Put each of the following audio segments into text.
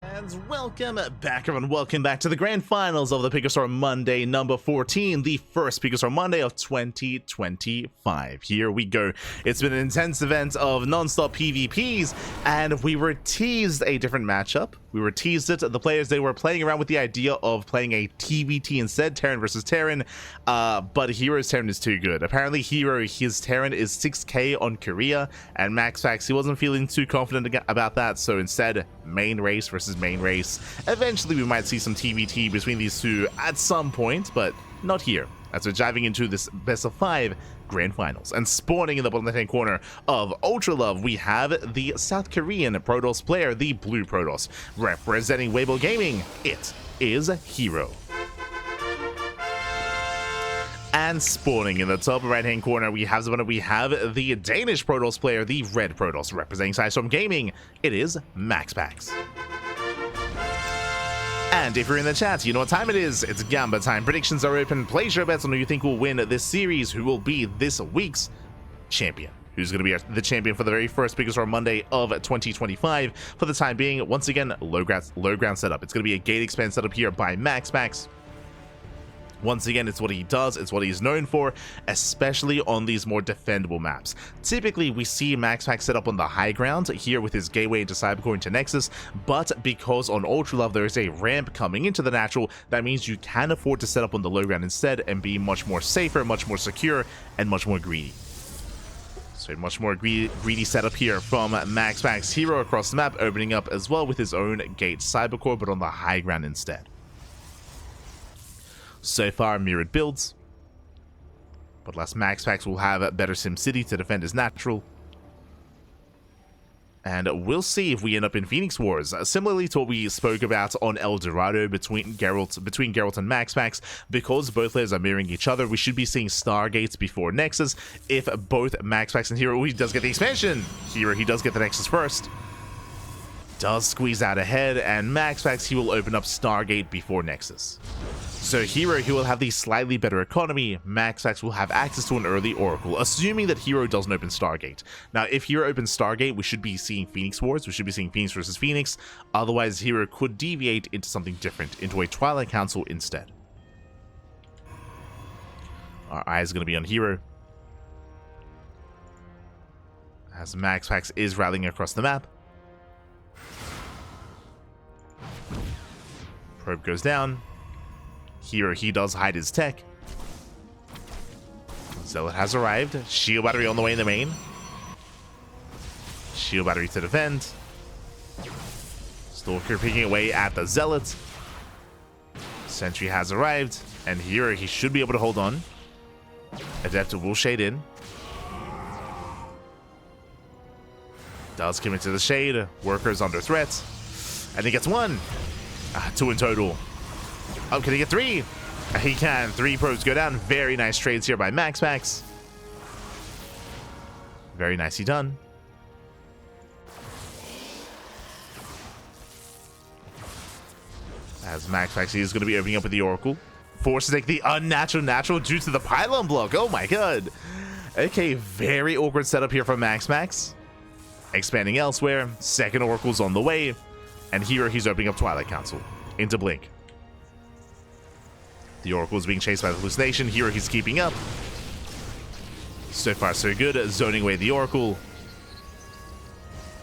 And welcome back, everyone. Welcome back to the grand finals of the PiGosaur Monday number 14, the first PiGosaur Monday of 2025. Here we go. It's been an intense event of non-stop PvPs, and we were teased a different matchup. We were teased it. The players, they were playing around with the idea of playing a TVT instead, Terran versus Terran, but hero's Terran is too good. Apparently, his Terran is 6k on Korea, and MaxPax, he wasn't feeling too confident about that, so instead, main race versus main race. Eventually, we might see some TVT between these two at some point, but not here, as we're diving into this best of 5 grand finals. And spawning in the bottom left-hand corner of Ultra Love, we have the South Korean Protoss player, the Blue Protoss. Representing Weibo Gaming, it is herO. And spawning in the top right-hand corner, we have the Danish Protoss player, the Red Protoss. Representing StarCraft Gaming, it is MaxPax. And if you're in the chat, you know what time it is. It's Gamba time. Predictions are open. Place your bets on who you think will win this series, who will be this week's champion. Who's going to be the champion for the very first PiGosaur Monday of 2025. For the time being, once again, low ground setup. It's going to be a gate expand setup here by MaxPax. Once again, it's what he does, it's what he's known for, especially on these more defendable maps. Typically, we see MaxPax set up on the high ground here with his gateway into Cybercore into Nexus, but because on Ultra Love there is a ramp coming into the natural, that means you can afford to set up on the low ground instead and be much more safer, much more secure, and much more greedy. So a much more greedy setup here from MaxPax. herO across the map, opening up as well with his own gate Cybercore, but on the high ground instead. So far, mirrored builds, but last MaxPax will have better SimCity to defend his natural. And we'll see if we end up in Phoenix Wars, similarly to what we spoke about on El Dorado between Geralt and MaxPax. Because both players are mirroring each other, we should be seeing Stargates before Nexus. If both MaxPax and herO, he does get the expansion. Here he does get the Nexus first. Does squeeze out ahead, and MaxPax, he will open up Stargate before Nexus. So herO, he will have the slightly better economy. MaxPax will have access to an early Oracle, assuming that herO doesn't open Stargate. Now, if herO opens Stargate, we should be seeing Phoenix Wars. We should be seeing Phoenix versus Phoenix. Otherwise, herO could deviate into something different, into a Twilight Council instead. Our eye is going to be on herO, as MaxPax is rallying across the map. Probe goes down. herO, he does hide his tech. Zealot has arrived. Shield battery on the way in the main. Shield battery to defend. Stalker picking away at the Zealot. Sentry has arrived, and herO, he should be able to hold on. Adept will shade in. Does commit to the shade. Workers under threat. And he gets one. 2 in total. Oh, can he get 3? He can. 3 probes go down. Very nice trades here by MaxPax. Very nicely done. As MaxPax is going to be opening up with the Oracle. Forced to take the unnatural natural due to the pylon block. Oh my god. Okay, very awkward setup here from MaxPax. Expanding elsewhere. Second Oracle's on the way. And here he's opening up Twilight Council into Blink. The Oracle is being chased by the hallucination. Here he's keeping up. So far so good. Zoning away the Oracle.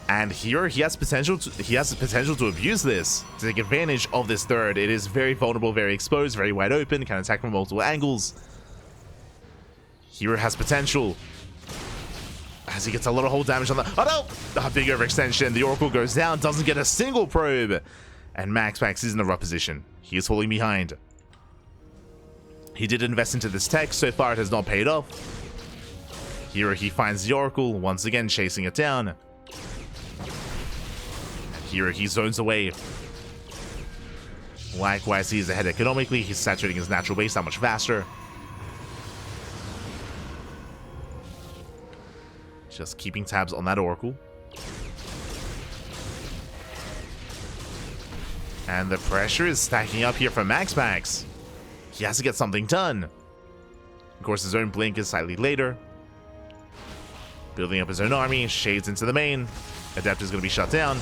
And here he has potential to abuse this, to take advantage of this third. It is very vulnerable, very exposed, very wide open, can attack from multiple angles. Here has potential. As he gets a lot of hold damage on the... Oh no! Big overextension. The Oracle goes down, doesn't get a single probe. And MaxPax is in a rough position. He is falling behind. He did invest into this tech. So far, it has not paid off. Here he finds the Oracle, once again chasing it down. And here he zones away. Likewise, he is ahead economically. He's saturating his natural base that much faster. Just keeping tabs on that Oracle. And the pressure is stacking up here for MaxPax. He has to get something done. Of course, his own blink is slightly later. Building up his own army, shades into the main. Adept is going to be shut down.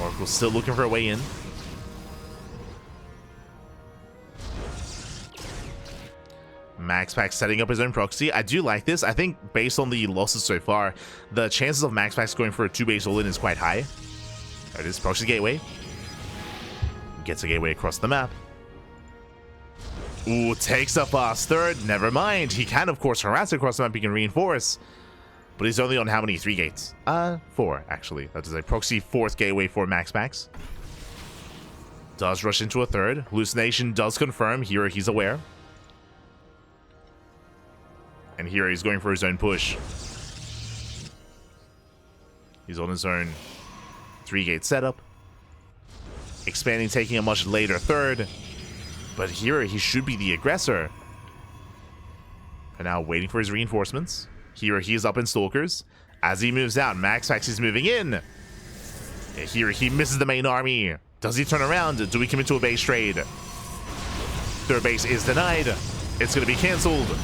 Oracle still looking for a way in. MaxPax setting up his own proxy. I do like this. I think based on the losses so far, the chances of MaxPax going for a 2-base all-in is quite high. There it is, proxy gateway. Gets a gateway across the map. Ooh, takes a fast third. Never mind. He can, of course, harass across the map. He can reinforce. But he's only on how many? 3 gates? 4, actually. That is a proxy 4th gateway for MaxPax. Does rush into a 3rd. Hallucination does confirm. Here he's aware. And here he's going for his own push. He's on his own 3-gate setup. Expanding, taking a much later 3rd. But here he should be the aggressor. And now waiting for his reinforcements. Here he is up in Stalkers. As he moves out, MaxPax is moving in. And here he misses the main army. Does he turn around? Do we commit to a base trade? 3rd base is denied. It's going to be cancelled.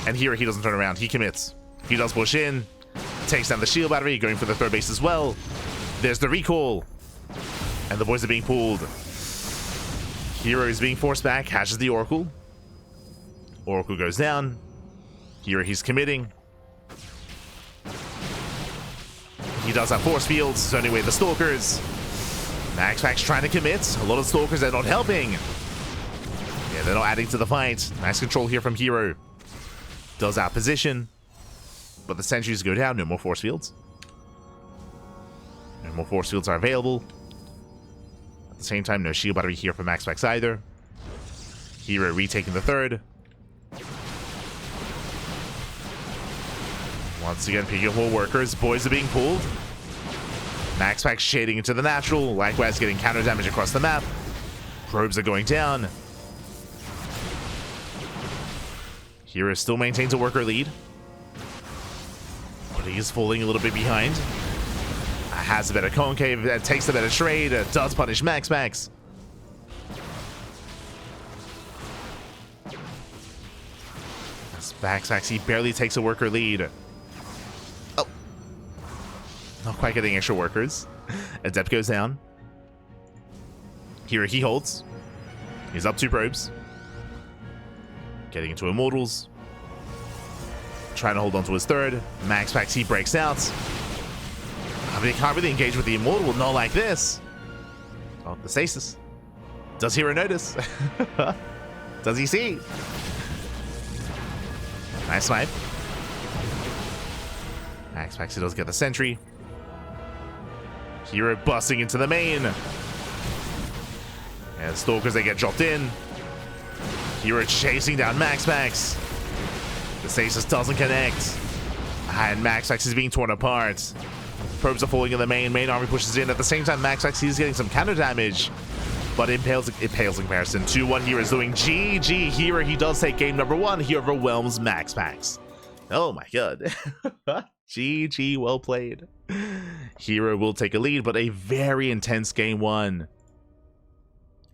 And here he doesn't turn around. He commits. He does push in. Takes down the shield battery, going for the 3rd base as well. There's the recall. And the boys are being pulled. Hero is being forced back. Hatches the Oracle. Oracle goes down. Here he's committing. He does have force fields, sending away the Stalkers. MaxPax trying to commit. A lot of Stalkers are not helping. Yeah, they're not adding to the fight. Nice control here from Hero. Does out position, but the sentries go down. No more force fields. No more force fields are available. At the same time, no shield battery here for MaxPax either. Hero retaking the 3rd. Once again, picking up more workers. Boys are being pulled. MaxPax shading into the natural. Likewise, getting counter damage across the map. Probes are going down. Hero still maintains a worker lead. But he is falling a little bit behind. Has a better concave, takes a better trade, does punish MaxPax. As MaxPax, he barely takes a worker lead. Oh. Not quite getting extra workers. Adept goes down. Here he holds. He's up 2 probes. Getting into Immortals. Trying to hold on to his 3rd. MaxPax, he breaks out. I mean, he can't really engage with the Immortal, not like this. Oh, the stasis. Does Hero notice? Does he see? Nice snipe. MaxPax, he does get the sentry. Hero busting into the main. And Stalkers, they get dropped in. Hero chasing down MaxPax. The stasis doesn't connect. And MaxPax is being torn apart. Probes are falling in the main. Main army pushes in. At the same time, MaxPax is getting some counter damage. But it pales in comparison. 2-1 Hero is doing GG. Hero, he does take game number 1. He overwhelms MaxPax. Oh my god. GG, well played. Hero will take a lead, but a very intense game 1.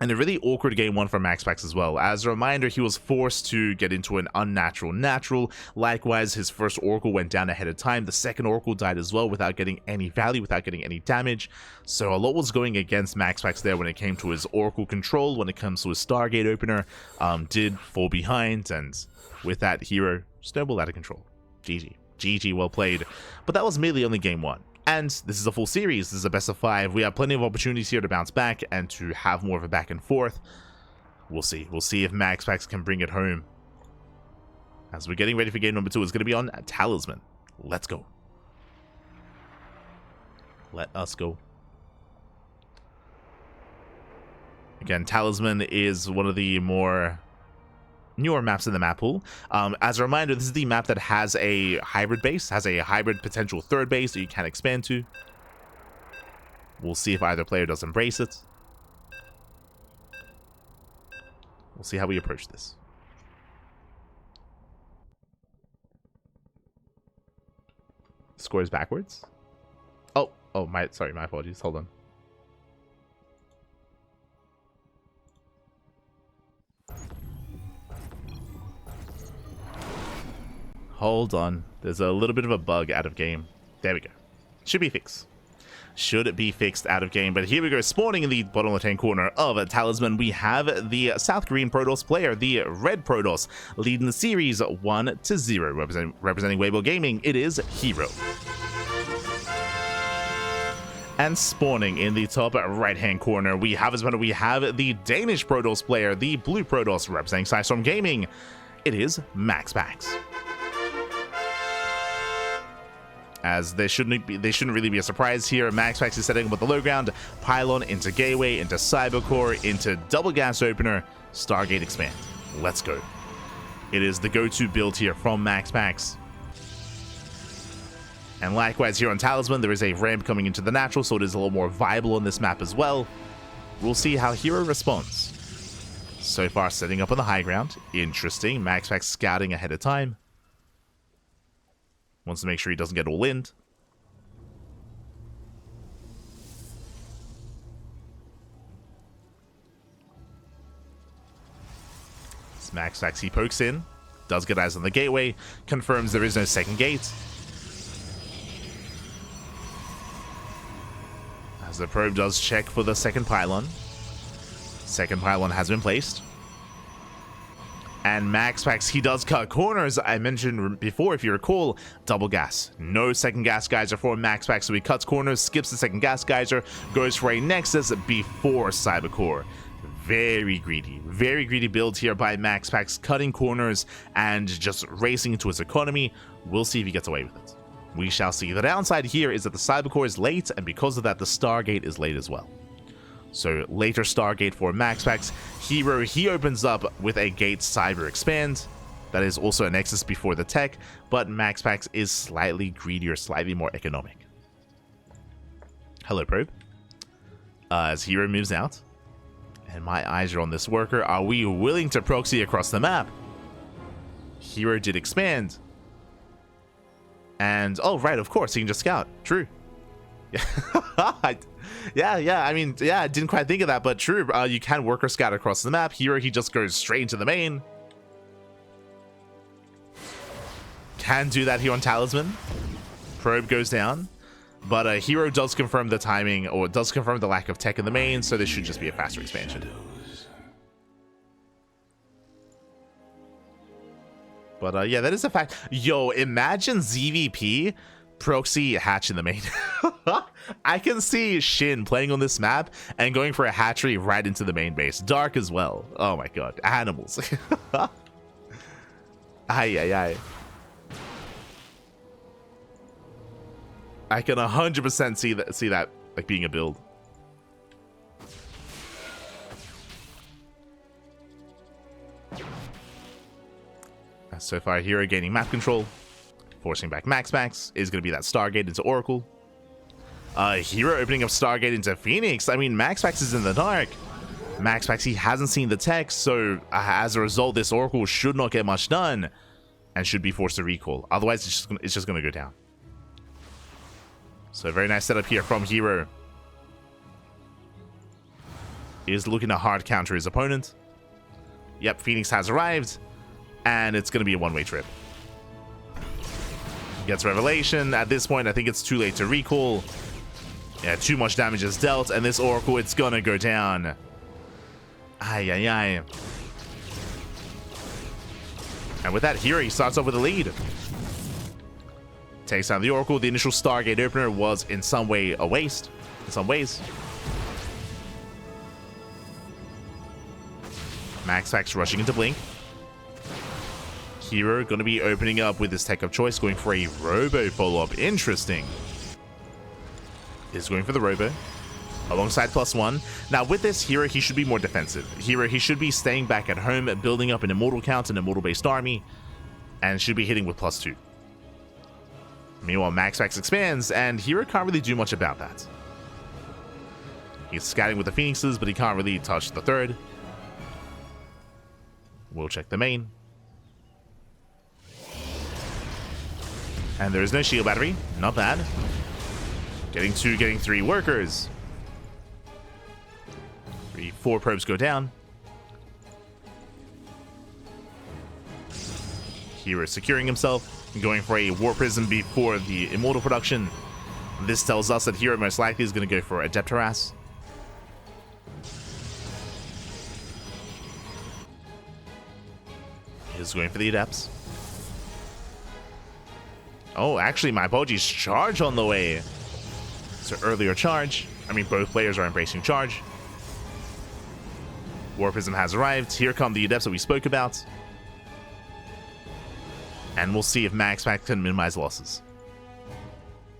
And a really awkward game 1 for MaxPax as well. As a reminder, he was forced to get into an unnatural natural. Likewise, his first Oracle went down ahead of time. The second Oracle died as well without getting any value, without getting any damage. So a lot was going against MaxPax there when it came to his Oracle control, when it comes to his Stargate opener. Did fall behind, and with that, Hero snowballed out of control. GG. GG, well played. But that was merely only game 1. And this is a full series. This is a best of 5. We have plenty of opportunities here to bounce back and to have more of a back and forth. We'll see. We'll see if MaxPax can bring it home. As we're getting ready for game number 2, it's going to be on Talisman. Let's go. Let us go. Again, Talisman is one of the more newer maps in the map pool. As a reminder, this is the map that has a hybrid base, has a hybrid potential 3rd base that you can expand to. We'll see if either player does embrace it. We'll see how we approach this. Scores backwards. Oh, sorry, my apologies. Hold on. Hold on. There's a little bit of a bug out of game. There we go. Should be fixed. should be fixed out of game. But here we go, spawning in the bottom left-hand corner of Talisman, we have the South Korean Protoss player, the Red Protoss, leading the series 1-0. Representing Weibo Gaming, it is herO. And spawning in the top right-hand corner, we have the Danish Protoss player, the Blue Protoss, representing Storm Gaming. It is MaxPax. As they shouldn't really be a surprise here. MaxPax is setting up with the low ground, pylon into gateway, into cybercore, into double gas opener, Stargate expand. Let's go. It is the go-to build here from MaxPax. And likewise here on Talisman, there is a ramp coming into the natural, so it is a little more viable on this map as well. We'll see how herO responds. So far, setting up on the high ground. Interesting. MaxPax scouting ahead of time. Wants to make sure he doesn't get all in. MaxPax, he pokes in. Does get eyes on the gateway. Confirms there is no second gate. As the probe does check for the second pylon. Second pylon has been placed. And MaxPax, he does cut corners. I mentioned before, if you recall, double gas. No second gas geyser for MaxPax, so he cuts corners, skips the second gas geyser, goes for a Nexus before Cybercore. Very greedy build here by MaxPax, cutting corners and just racing into his economy. We'll see if he gets away with it. We shall see. The downside here is that the Cybercore is late, and because of that, the Stargate is late as well. So later Stargate for MaxPax. herO, he opens up with a gate cyber expand. That is also a Nexus before the tech, but MaxPax is slightly greedier, slightly more economic. Hello, probe. As herO moves out. And my eyes are on this worker. Are we willing to proxy across the map? herO did expand. And, oh, right, of course, he can just scout. True. Yeah, I mean, yeah, I didn't quite think of that, but true. You can worker scout across the map. herO, he just goes straight into the main. Can do that here on Talisman. Probe goes down. But herO does confirm the timing, or does confirm the lack of tech in the main, so this should just be a faster expansion. But yeah, that is a fact. Yo, imagine ZVP proxy hatch in the main. I can see Shin playing on this map and going for a hatchery right into the main base. Dark as well. Oh my god. Animals. Ay. I can 100% see that like being a build. So far, herO gaining map control, forcing back MaxPax. Is going to be that Stargate into Oracle. herO opening up Stargate into Phoenix. I mean, MaxPax is in the dark. MaxPax, he hasn't seen the tech, so as a result, this Oracle should not get much done and should be forced to recall. Otherwise, it's just going to go down. So very nice setup here from herO. He is looking to hard counter his opponent. Yep, Phoenix has arrived. And it's going to be a one-way trip. Gets Revelation. At this point, I think it's too late to recall. Yeah, too much damage is dealt. And this Oracle, it's going to go down. Ay. And with that, herO, he starts off with a lead. Takes down the Oracle. The initial Stargate opener was in some way a waste. In some ways. MaxPax rushing into Blink. herO going to be opening up with his tech of choice, going for a Robo follow-up. Interesting. Is going for the Robo alongside +1. Now with this, herO, he should be more defensive. herO, he should be staying back at home, building up an Immortal count, an Immortal-based army, and should be hitting with +2. Meanwhile, MaxPax expands, and herO can't really do much about that. He's scouting with the Phoenixes, but he can't really touch the third. We'll check the main. And there is no shield battery. Not bad. Getting 2, getting 3 workers. 4 probes go down. herO securing himself. Going for a War Prism before the Immortal production. This tells us that herO most likely is going to go for Adept Harass. He's going for the Adepts. Oh, actually, my apologies. Charge on the way. So earlier charge. I mean, both players are embracing charge. Warpism has arrived. Here come the Adepts that we spoke about. And we'll see if MaxPax can minimize losses.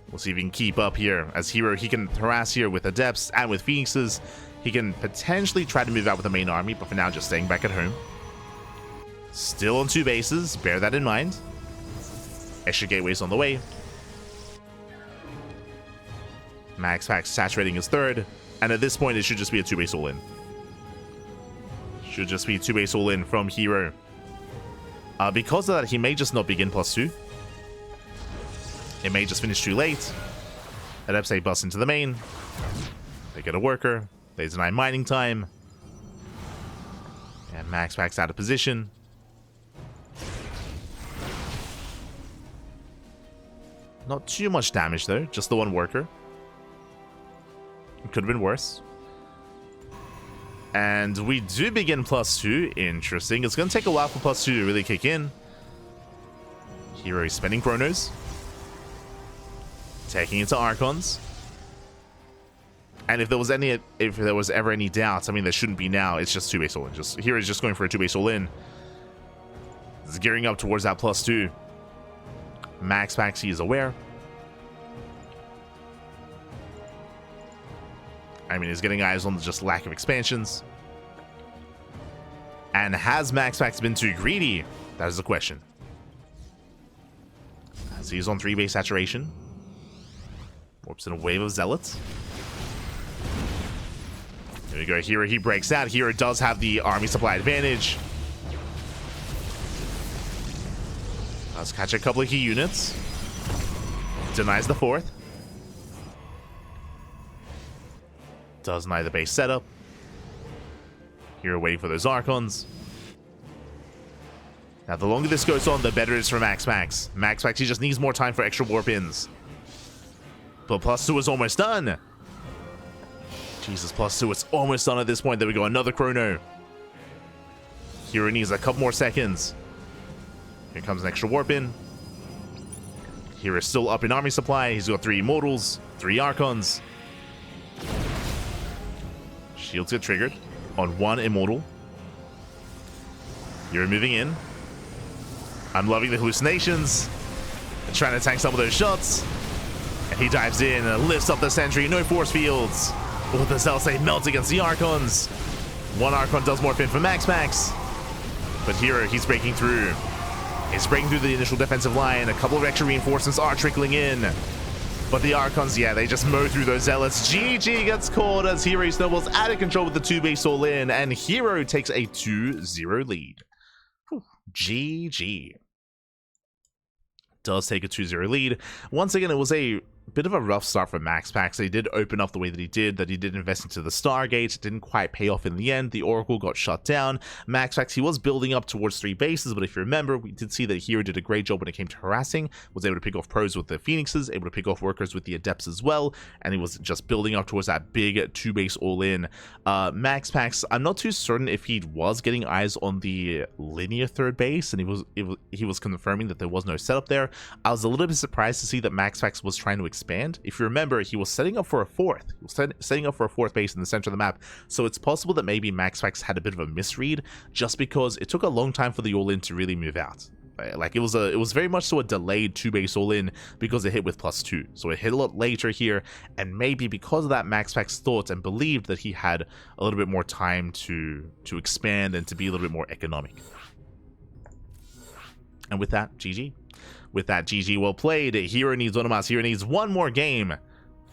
We'll see if he can keep up here. As herO, he can harass here with Adepts and with Phoenixes. He can potentially try to move out with the main army, but for now, just staying back at home. Still on 2 bases. Bear that in mind. Extra gateways on the way. MaxPax saturating his 3rd. And at this point, it should just be a 2-base all-in. Should just be 2-base all-in from herO. Because of that, he may just not begin +2. It may just finish too late. Adepts say bust into the main. They get a worker. They deny mining time. And MaxPax out of position. Not too much damage though, just the 1 worker. It could have been worse. And we do begin +2. Interesting. It's going to take a while for +2 to really kick in. herO is spending Chronos. Taking it to Archons. And if there was ever any doubts, I mean there shouldn't be now. It's just 2-base all-in. herO is just going for a 2-base all-in. It's gearing up towards that +2. MaxPax, he is aware. I mean, he's getting eyes on just lack of expansions. And has MaxPax been too greedy? That is the question. As he's on 3-base saturation. Warps in a wave of Zealots. Here we go. herO, he breaks out. herO does have the army supply advantage. Let's catch a couple of key units. Denies the 4th. Does deny the base setup. herO waiting for those Archons. Now, the longer this goes on, the better it is for MaxPax. MaxPax, he just needs more time for extra warp ins. But +2 is almost done. Jesus, +2, it's almost done at this point. There we go, another chrono. herO needs a couple more seconds. Here comes an extra warp in. herO is still up in army supply. He's got 3 Immortals, 3 Archons. Shields get triggered on 1 Immortal. herO moving in. I'm loving the hallucinations. Trying to tank some of those shots. And he dives in and lifts up the sentry. No force fields. But the Zealots, they melt against the Archons. 1 Archon does morph in for MaxPax. But herO, he's breaking through. He's breaking through the initial defensive line. A couple of extra reinforcements are trickling in. But the Archons, yeah, they just mow through those Zealots. GG gets caught as herO snowballs out of control with the 2-base all-in. And herO takes a 2-0 lead. Whew. GG. Does take a 2-0 lead. Once again, it was a bit of a rough start for MaxPax. They did open up the way that he did invest into the Stargate. It didn't quite pay off in the end. The Oracle got shut down. MaxPax, he was building up towards 3 bases, but if you remember, we did see that herO did a great job when it came to harassing, was able to pick off pros with the Phoenixes, able to pick off workers with the Adepts as well, and he was just building up towards that big 2-base all-in. MaxPax, I'm not too certain if he was getting eyes on the linear 3rd base, and he was confirming that there was no setup there. I was a little bit surprised to see that MaxPax was trying to expand. If you remember, he was setting up for a 4th. He was setting up for a 4th base in the center of the map. So it's possible that maybe MaxPax had a bit of a misread, just because it took a long time for the all-in to really move out. Like it was very much so a delayed 2-base all-in because it hit with +2. So it hit a lot later here, and maybe because of that, MaxPax thought and believed that he had a little bit more time to expand and to be a little bit more economic. And with that, GG. With that, GG, well played. herO needs one of us. herO needs 1 more game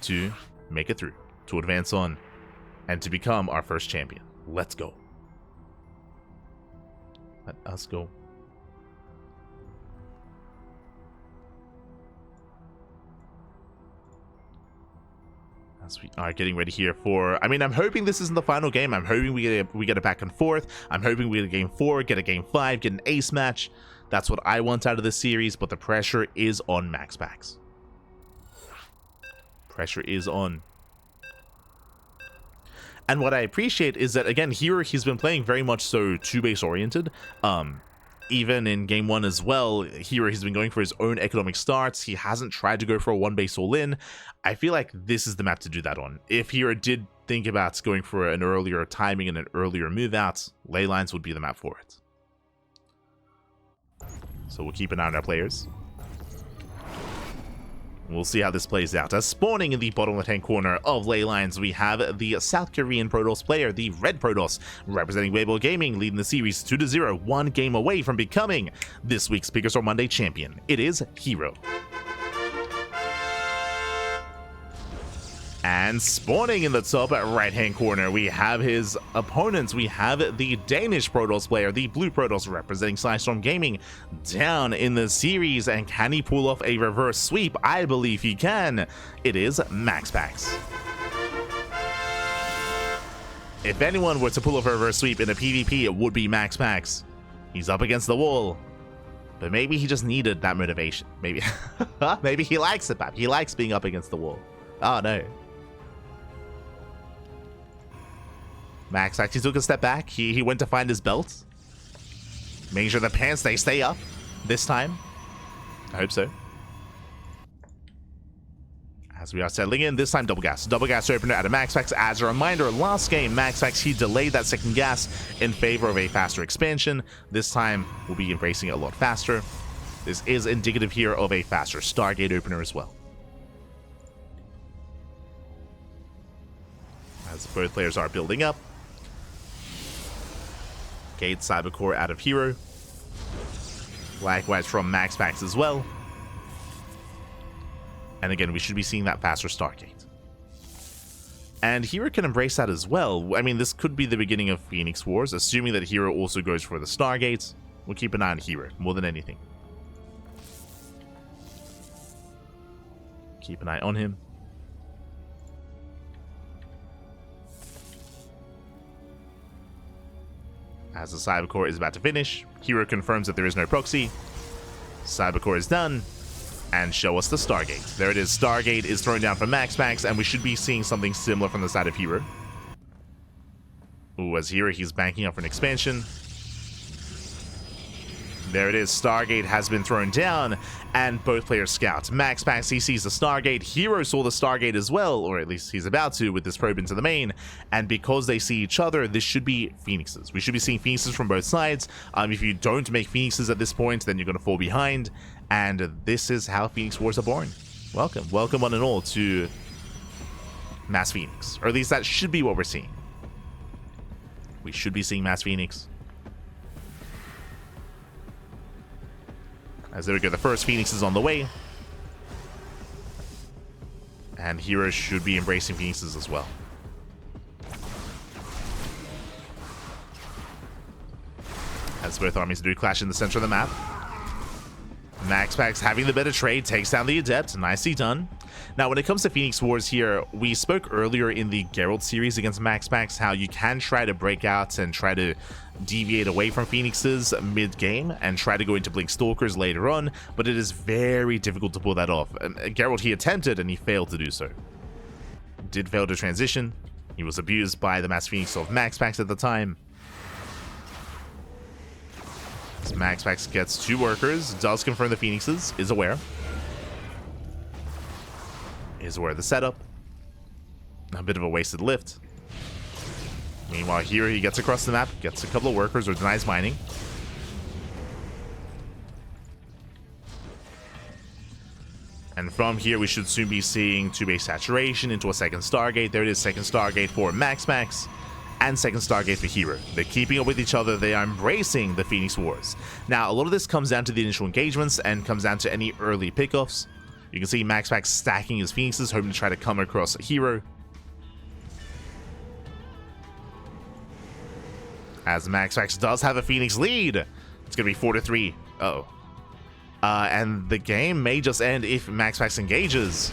to make it through, to advance on, and to become our first champion. Let's go. Let us go. As we are getting ready here for, I mean, I'm hoping this isn't the final game. I'm hoping we get a back and forth. I'm hoping we get a game 4, get a game 5, get an ace match. That's what I want out of this series, but the pressure is on MaxPax. Pressure is on. And what I appreciate is that, again, here he's been playing very much so two-base oriented. Even in game one as well, here he's been going for his own economic starts. He hasn't tried to go for a one-base all-in. I feel like this is the map to do that on. If Hero did think about going for an earlier timing and an earlier move out, ley lines would be the map for it. So we'll keep an eye on our players. We'll see how this plays out. As spawning in the bottom left-hand corner of ley lines, we have the South Korean Protoss player, the Red Protoss, representing Weibo Gaming, leading the series 2-0, one game away from becoming this week's PiGosaur Monday champion. It is herO. And spawning in the top right-hand corner, we have his opponents. We have the Danish Protoss player, the Blue Protoss, representing Storm Gaming, down in the series. And can he pull off a reverse sweep? I believe he can. It is MaxPax. If anyone were to pull off a reverse sweep in a PvP, it would be MaxPax. He's up against the wall. But maybe he just needed that motivation. Maybe, maybe he likes it, Pap. He likes being up against the wall. Oh, no. Max actually took a step back. He went to find his belt. Making sure the pants, they stay up this time. I hope so. As we are settling in, this time double gas. Double gas opener out of MaxPax. As a reminder, last game, MaxPax, he delayed that second gas in favor of a faster expansion. This time, we'll be embracing it a lot faster. This is indicative here of a faster Stargate opener as well. As both players are building up. Gate Cybercore out of herO. Likewise from MaxPax as well. And again, we should be seeing that faster Stargate. And herO can embrace that as well. I mean, this could be the beginning of Phoenix Wars, assuming that herO also goes for the Stargate. We'll keep an eye on herO, more than anything. Keep an eye on him. As the Cybercore is about to finish, herO confirms that there is no proxy. Cybercore is done. And show us the Stargate. There it is. Stargate is thrown down from MaxPax, and we should be seeing something similar from the side of herO. Ooh, as herO, he's banking up for an expansion. There it is. Stargate has been thrown down, and both players scout. MaxPax, he sees the Stargate. herO saw the Stargate as well, or at least he's about to with this probe into the main. And because they see each other, this should be Phoenixes. We should be seeing Phoenixes from both sides. If you don't make Phoenixes at this point, then you're going to fall behind. And this is how Phoenix Wars are born. Welcome. Welcome one and all to Mass Phoenix. Or at least that should be what we're seeing. We should be seeing Mass Phoenix. As there we go, the first Phoenix is on the way. And herO should be embracing Phoenixes as well. As both armies do clash in the center of the map. MaxPax having the better trade, takes down the Adept. Nicely done. Now, when it comes to Phoenix Wars here, we spoke earlier in the Geralt series against MaxPax how you can try to break out and try to deviate away from Phoenixes mid-game and try to go into Blink Stalkers later on, but it is very difficult to pull that off. Geralt, he attempted and he failed to do so. Did fail to transition. He was abused by the Mass Phoenix of MaxPax at the time. As MaxPax gets two workers, does confirm the Phoenixes, is aware. Is aware of the setup. A bit of a wasted lift. Meanwhile, here he gets across the map, gets a couple of workers, or denies mining. And from here, we should soon be seeing two-base saturation into a second Stargate. There it is, second Stargate for MaxPax. And second Stargate for herO. They're keeping up with each other. They are embracing the Phoenix Wars. Now, a lot of this comes down to the initial engagements and comes down to any early pickoffs. You can see MaxPax stacking his Phoenixes, hoping to try to come across herO. As MaxPax does have a Phoenix lead. It's going to be 4-3. Uh-oh. And the game may just end if MaxPax engages.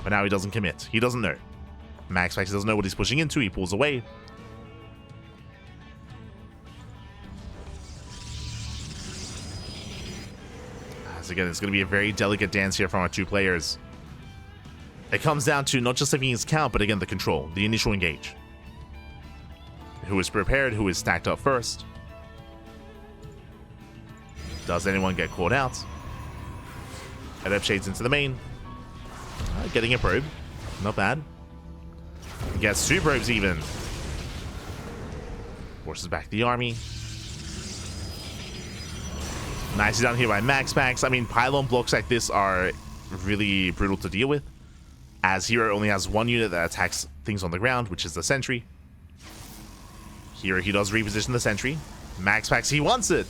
But now he doesn't commit. He doesn't know. MaxPax doesn't know what he's pushing into. He pulls away. As again, it's going to be a very delicate dance here from our two players. It comes down to not just the Phoenix count, but again, the control, the initial engage. Who is prepared, who is stacked up first. Does anyone get caught out? Adept shades into the main. Getting a probe. Not bad. Gets 2 probes even. Forces back the army. Nicely done here by MaxPax. I mean, pylon blocks like this are really brutal to deal with, as herO only has 1 unit that attacks things on the ground, which is the sentry. Here he does reposition the sentry. MaxPax, he wants it.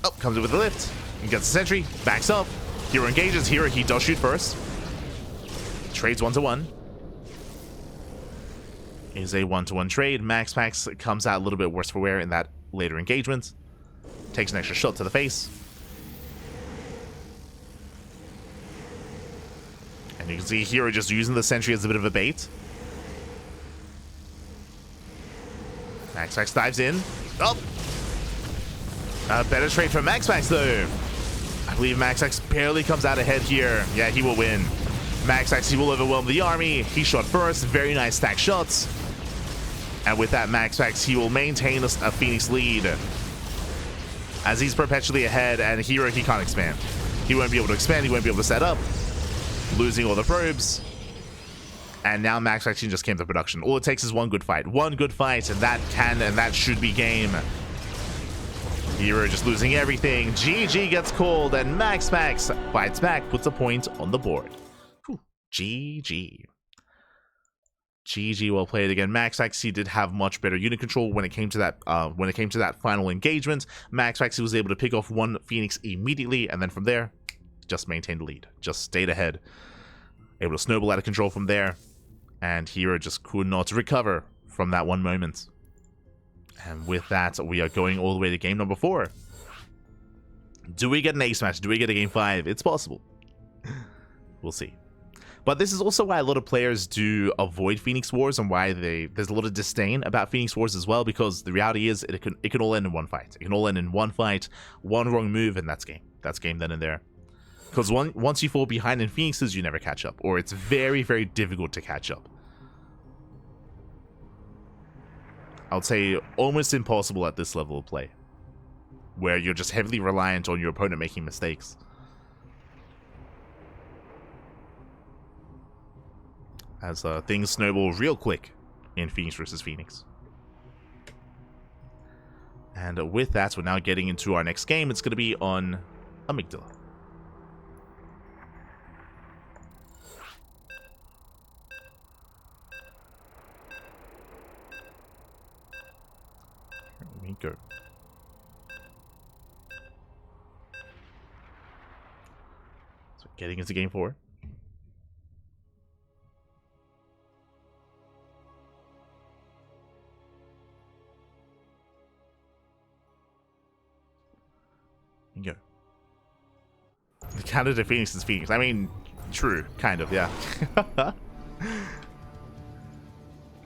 Oh, comes in with a lift. He gets the sentry, backs up. herO engages. Here he does shoot first. Trades 1-to-1. Is a 1-to-1 trade. MaxPax comes out a little bit worse for wear in that later engagement. Takes an extra shot to the face. And you can see herO just using the sentry as a bit of a bait. MaxPax dives in. Oh! A better trade for MaxPax though. I believe MaxPax barely comes out ahead here. Yeah, he will win. MaxPax, he will overwhelm the army. He shot first. Very nice stack shots. And with that, MaxPax, he will maintain a Phoenix lead, as he's perpetually ahead, and herO, he can't expand. He won't be able to expand. He won't be able to set up. Losing all the probes. And now MaxPax just came to production. All it takes is one good fight. One good fight, and that should be game. herO just losing everything. GG gets called, and MaxPax fights back, puts a point on the board. Whew. GG. GG, well played again. MaxPax, he did have much better unit control when it came to that final engagement. MaxPax, he was able to pick off 1 Phoenix immediately, and then from there, just maintained the lead. Just stayed ahead. Able to snowball out of control from there, and herO just could not recover from that one moment. And with that, we are going all the way to game number 4. Do we get an ace match? Do we get a game 5? It's possible. We'll see. But this is also why a lot of players do avoid Phoenix Wars, and why there's a lot of disdain about Phoenix Wars as well, because the reality is it can all end in one fight. It can all end in one fight, one wrong move, and that's game. That's game then and there. Because once you fall behind in Phoenixes, you never catch up, or it's very, very difficult to catch up. I would say almost impossible at this level of play, where you're just heavily reliant on your opponent making mistakes. As things snowball real quick in Phoenix versus Phoenix. And with that, we're now getting into our next game. It's going to be on Amygdala. Here we go. So getting into game 4. Go. The counter to Phoenix is Phoenix. I mean, true, kind of, yeah.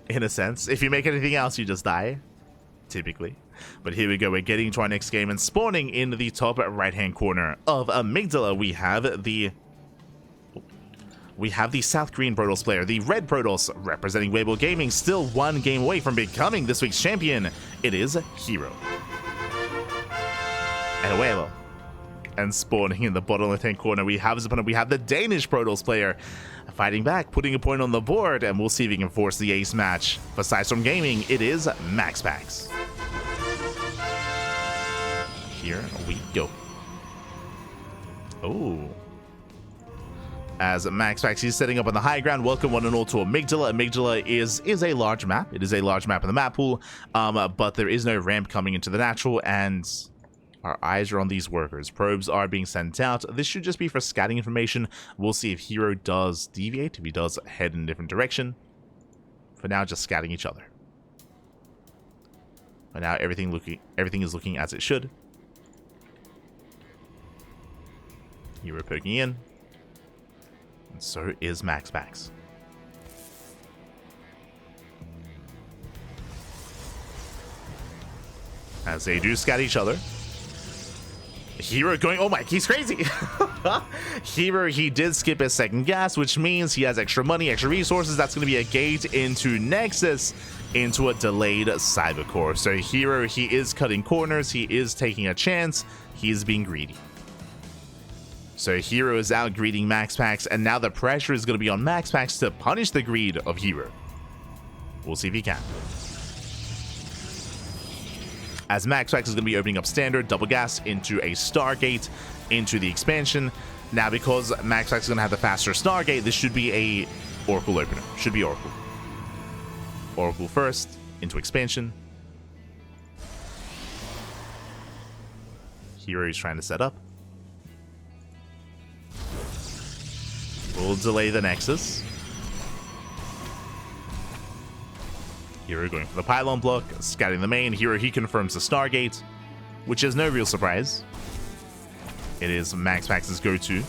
In a sense. If you make anything else, you just die. Typically. But here we go. We're getting to our next game, and spawning in the top right-hand corner of Amygdala, we have the South Green Protoss player, the Red Protoss, representing Weibo Gaming, still 1 game away from becoming this week's champion. It is herO. And Weibo. And spawning in the bottom left-hand corner, we have his opponent. We have the Danish Protoss player fighting back, putting a point on the board, and we'll see if he can force the ace match. For Sidestorm Gaming, it is MaxPax. Here we go. Oh. As MaxPax, he's setting up on the high ground. Welcome one and all to Amygdala. Amygdala is a large map. It is a large map in the map pool, but there is no ramp coming into the natural, and our eyes are on these workers. Probes are being sent out. This should just be for scouting information. We'll see if herO does deviate, if he does head in a different direction. For now, just scouting each other. For now, everything is looking as it should. herO poking in. And so is MaxPax. As they do scout each other. herO going, oh my, he's crazy. herO, he did skip his second gas, which means he has extra money, extra resources. That's going to be a gate into Nexus, into a delayed Cybercore. So herO, he is cutting corners. He is taking a chance. He is being greedy. So herO is out greeting MaxPax, and now the pressure is going to be on MaxPax to punish the greed of herO. We'll see if he can. As MaxPax is going to be opening up standard, double gas into a Stargate, into the expansion. Now, because MaxPax is going to have the faster Stargate, this should be a Oracle opener. Should be Oracle. Oracle first, into expansion. herO is trying to set up. We'll delay the Nexus. herO going for the pylon block, scouting the main. herO, he confirms the Stargate, which is no real surprise. It is MaxPax's go-to.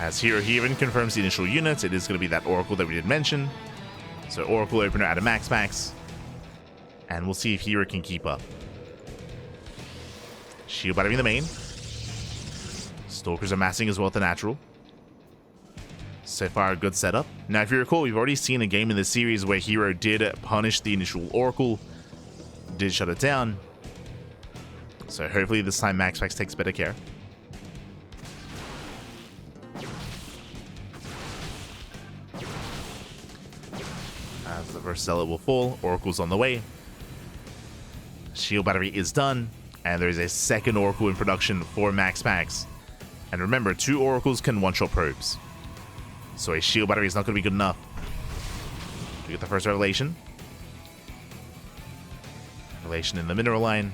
As herO, he even confirms the initial units. It is going to be that Oracle that we did mention. So Oracle opener out of MaxPax. And we'll see if herO can keep up. Shield battery in the main. Stalkers amassing as well at the natural. So far, a good setup. Now, if you recall, we've already seen a game in this series where herO did punish the initial Oracle. Did shut it down. So hopefully this time MaxPax takes better care. As the first zealot will fall, Oracle's on the way. Shield battery is done, and there's a second Oracle in production for MaxPax. And remember, 2 Oracles can one-shot probes. So a shield battery is not going to be good enough. We get the first revelation. Revelation in the mineral line.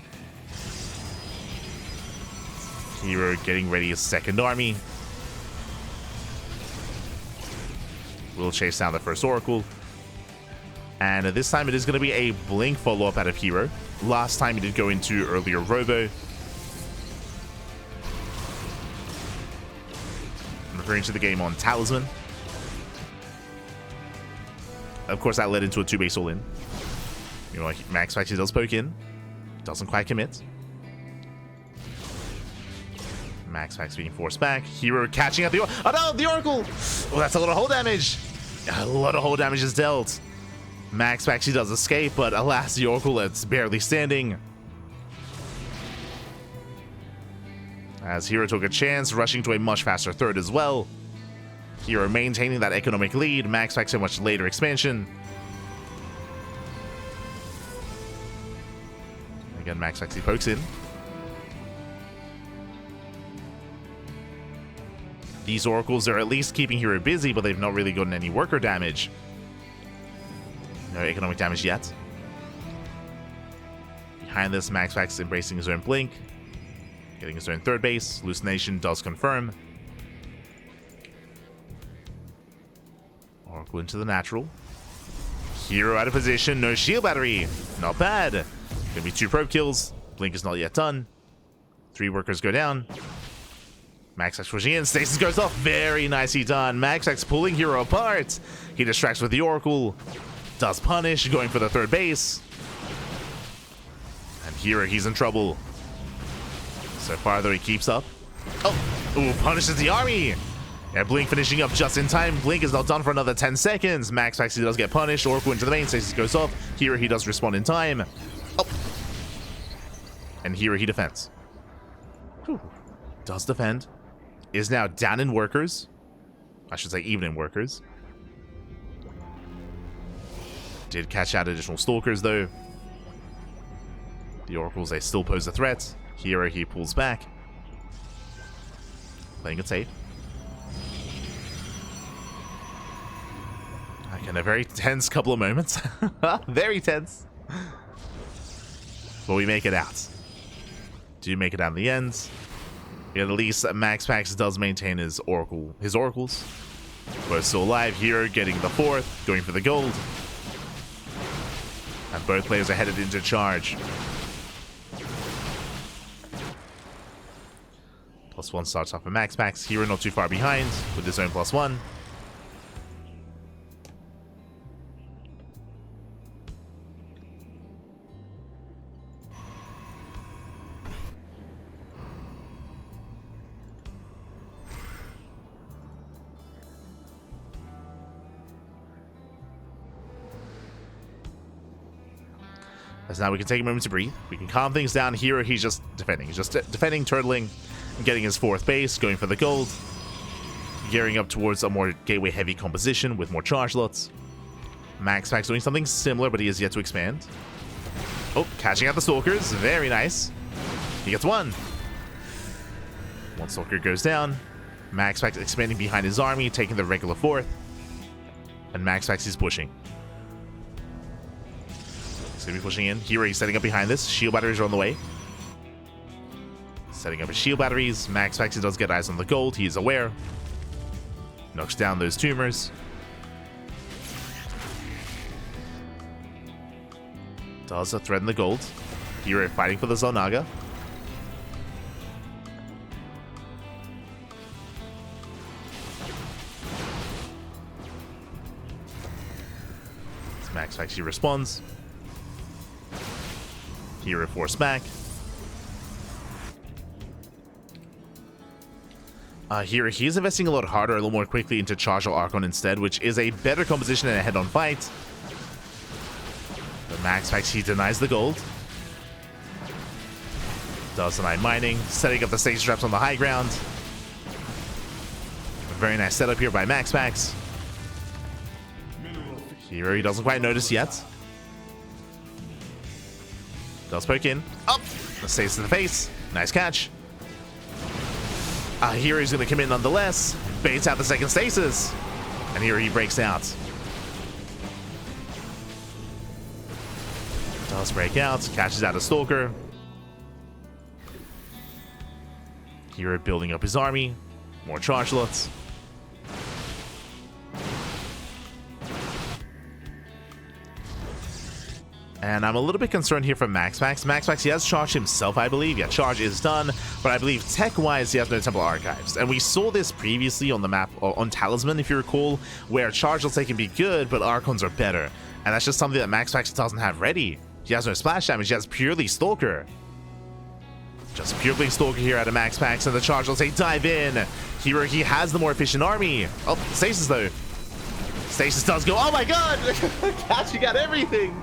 herO getting ready his second army. We'll chase down the first Oracle. And this time it is going to be a blink follow-up out of herO. Last time he did go into earlier Robo. I'm referring to the game on Talisman. Of course, that led into a 2-base all-in. You know, MaxPax does poke in. Doesn't quite commit. MaxPax being forced back. herO catching out the... Oh no, the Oracle! Oh, that's a lot of hull damage. A lot of hull damage is dealt. MaxPax, he does escape, but alas, the Oracle, it's barely standing. As herO took a chance, rushing to a much faster third as well. herO maintaining that economic lead. MaxPax a much later expansion. Again, MaxPax, he pokes in. These Oracles are at least keeping herO busy, but they've not really gotten any worker damage. No economic damage yet. Behind this, MaxPax embracing his own blink. Getting his own third base. Hallucination does confirm. Oracle into the natural. herO out of position. No shield battery. Not bad. Gonna be 2 probe kills. Blink is not yet done. 3 workers go down. MaxPax pushing in. Stasis goes off. Very nicely done. MaxPax pulling herO apart. He distracts with the Oracle. Does punish, going for the third base. And herO, he's in trouble. So far, though, he keeps up. Oh, ooh, punishes the army. Yeah, Blink finishing up just in time. Blink is not done for another 10 seconds. MaxPax, he does get punished. Oracle into the main. Stasis goes off. herO, he does respond in time. Oh. And herO, he defends. Whew. Does defend. Is now down in workers. I should say even in workers. Did catch out additional Stalkers, though. The Oracles, they still pose a threat. herO, he pulls back. Playing it safe. Again, a very tense couple of moments. Very tense. But we make it out. Do make it out in the end. At least MaxPax does maintain his Oracles. Both still alive. herO getting the 4th, going for the gold. And both players are headed into charge. +1 starts off for MaxPax. herO not too far behind with his own +1. As now we can take a moment to breathe. We can calm things down. herO, he's just defending. He's just defending, turtling, getting his 4th base, going for the gold. Gearing up towards a more gateway-heavy composition with more charge lots. MaxPax doing something similar, but he is yet to expand. Oh, catching out the Stalkers. Very nice. He gets 1. 1 Stalker goes down. MaxPax expanding behind his army, taking the regular 4th. And MaxPax is pushing. Gonna be pushing in. herO is setting up behind this. Shield batteries are on the way. Setting up his shield batteries. MaxPax does get eyes on the gold. He is aware. Knocks down those tumors. Does threaten the gold. herO fighting for the Zelnaga. MaxPax, he responds. herO force back. herO, he's investing a lot harder, a little more quickly into Charge Archon instead, which is a better composition in a head-on fight. But MaxPax, he denies the gold. Does deny mining, setting up the stage traps on the high ground. A very nice setup here by MaxPax. herO, he doesn't quite notice yet. Does poke in. Up! Stays to the face. Nice catch. herO's going to commit nonetheless. Baits out the second stasis. And here he breaks out. Does break out. Catches out a Stalker. herO building up his army. More charge lots. And I'm a little bit concerned here for MaxPax. MaxPax, he has charged himself, I believe. Yeah, charge is done. But I believe tech-wise, he has no Temple Archives. And we saw this previously on the map, or on Talisman, if you recall, where charge will take can be good, but Archons are better. And that's just something that MaxPax doesn't have ready. He has no splash damage. He has purely Stalker. Just purely Stalker here out of MaxPax, and the charge will say dive in. herO, he has the more efficient army. Oh, Stasis, though. Stasis does go, oh my god! Catch, you got everything!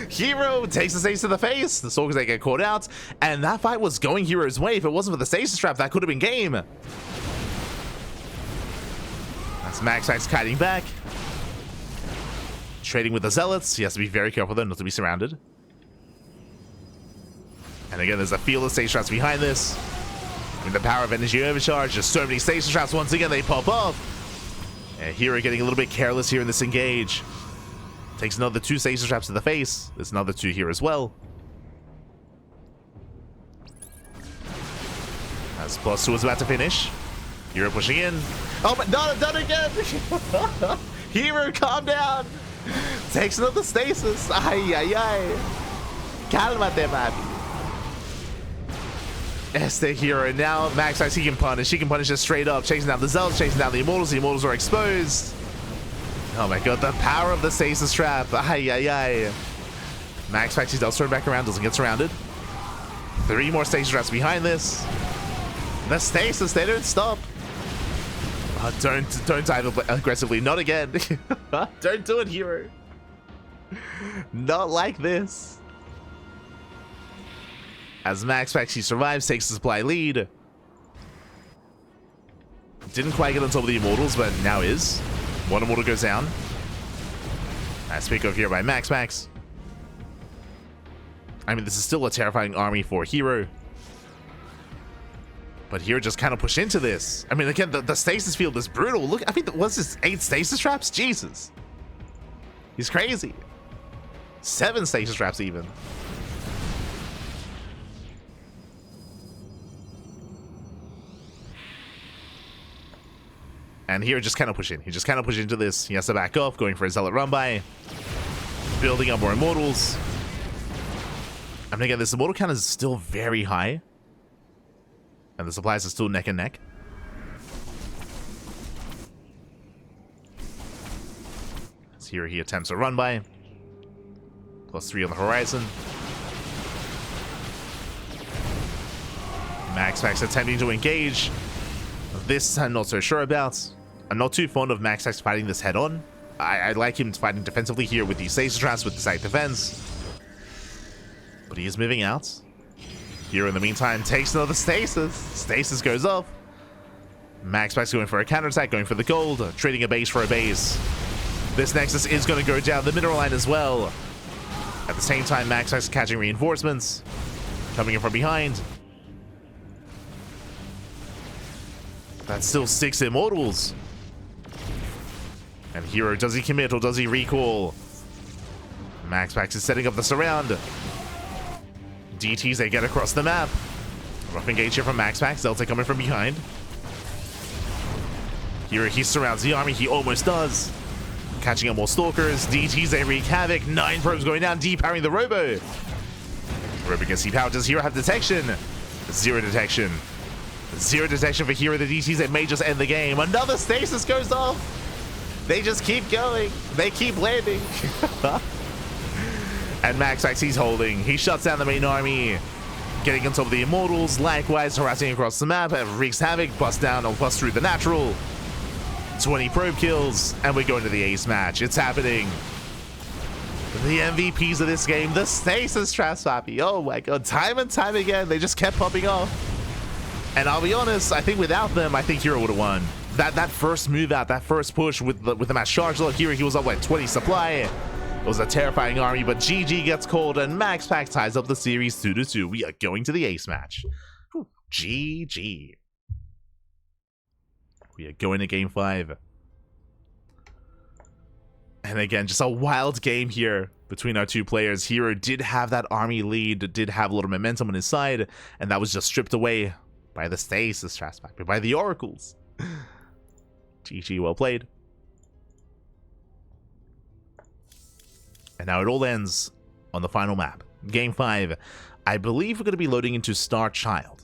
herO takes the Stasis to the face. The Stalkers, they get caught out. And that fight was going herO's way. If it wasn't for the Stasis trap, that could have been game. That's MaxPax kiting back. Trading with the Zealots. He has to be very careful, though, not to be surrounded. And again, there's a field of Stasis traps behind this. With the power of energy overcharge, just so many Stasis traps. Once again, they pop off. And herO getting a little bit careless here in this engage. Takes another 2 Stasis traps to the face. There's another 2 here as well. As +2 is about to finish. herO pushing in. Oh, but not done again! herO, calm down! Takes another Stasis. Ay, ay, ay. Cálmate, man. herO. Now MaxPax, he can punish. He can punish it straight up. Chasing down the Zealots, chasing down the Immortals. The Immortals are exposed. Oh my god, the power of the Stasis trap. Ay, ay, ay. MaxPax, he does turn back around, doesn't get surrounded. 3 more Stasis traps behind this. The Stasis, they don't stop. Oh, don't dive aggressively. Not again. Don't do it, herO. Not like this. As MaxPax, he survives, takes the supply lead. Didn't quite get on top of the Immortals, but now is. 1 Immortal goes down. Nice pick over here by MaxPax. I mean, this is still a terrifying army for herO. But herO just kind of pushed into this. I mean, again, the Stasis field is brutal. Look, I think, what's this, 8 Stasis traps? Jesus. He's crazy. 7 Stasis traps even. And herO just kind of push in. He just kind of pushed into this. He has to back off, going for a Zealot run by. Building up more Immortals. I mean, again, this Immortal count is still very high. And the supplies are still neck and neck. As here he attempts a run by. +3 on the horizon. MaxPax attempting to engage. This I'm not so sure about. I'm not too fond of MaxPax fighting this head on. I like him fighting defensively here with the stasis traps, with the side defense. But he is moving out. Here in the meantime takes another stasis. Stasis goes off. MaxPax going for a counterattack, going for the gold, trading a base for a base. This Nexus is going to go down the mineral line as well. At the same time, MaxPax catching reinforcements. Coming in from behind. That's still 6 immortals. And herO, does he commit or does he recall? MaxPax is setting up the surround. DTs, they get across the map. Rough engage here from MaxPax. Delta coming from behind. herO, he surrounds the army. He almost does. Catching up more stalkers. DTs, they wreak havoc. 9 probes going down, depowering the Robo. Robo gets depowered. Does herO have detection? 0 detection. 0 detection for herO. The DTs, it may just end the game. Another stasis goes off. They just keep going. They keep landing. And MaxPax, he's holding. He shuts down the main army. Getting on top of the immortals. Likewise, harassing across the map. Wreaks havoc. Bust down or bust through the natural. 20 probe kills. And we're going to the ace match. It's happening. The MVPs of this game. The stasis traps, Pappy. Oh my god. Time and time again. They just kept popping off. And I'll be honest, I think without them, I think herO would have won. That first move out, that first push with the mass charge, look, herO, he was up like 20 supply. It was a terrifying army, but GG gets called and MaxPax ties up the series 2-2. We are going to the ace match. Whew, GG. We are going to game 5. And again, just a wild game here between our two players. herO did have that army lead, did have a little momentum on his side, and that was just stripped away by the stasis traps, by the oracles. GG, well played. And now it all ends on the final map. Game 5. I believe we're going to be loading into Star Child.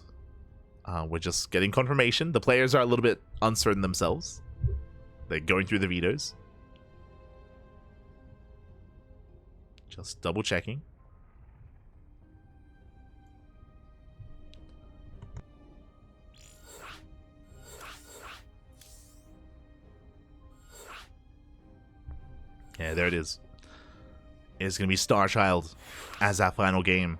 We're just getting confirmation. The players are a little bit uncertain themselves. They're going through the vetoes. Just double checking. Yeah, there it is. It's going to be Star Child as that final game.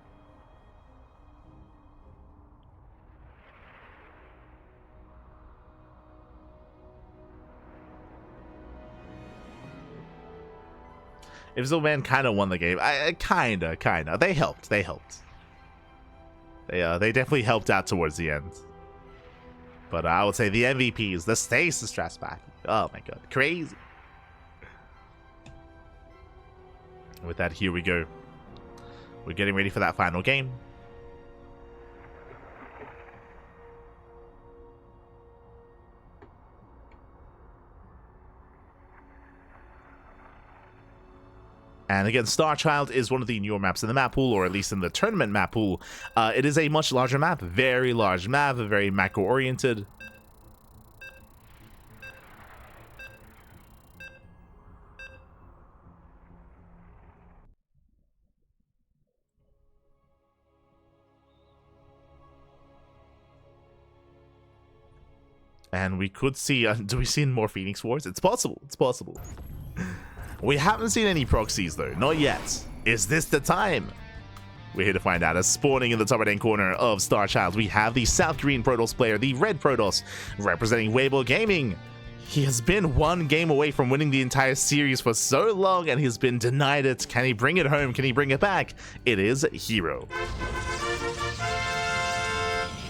Invisible Man kind of won the game. Kinda. They helped. They definitely helped out towards the end. But I would say the MVPs, the stasis traps back. Oh my god, crazy. With that, here we go. We're getting ready for that final game. And again, Star Child is one of the newer maps in the map pool, or at least in the tournament map pool. It is a much larger map, very large map, very macro-oriented. And we could see, do we see more Phoenix Wars? It's possible, it's possible. We haven't seen any proxies though, not yet. Is this the time? We're here to find out. As spawning in the top right hand corner of Star Child, we have the South Green Protoss player, the Red Protoss, representing Weibo Gaming. He has been one game away from winning the entire series for so long, and he's been denied it. Can he bring it home? Can he bring it back? It is herO.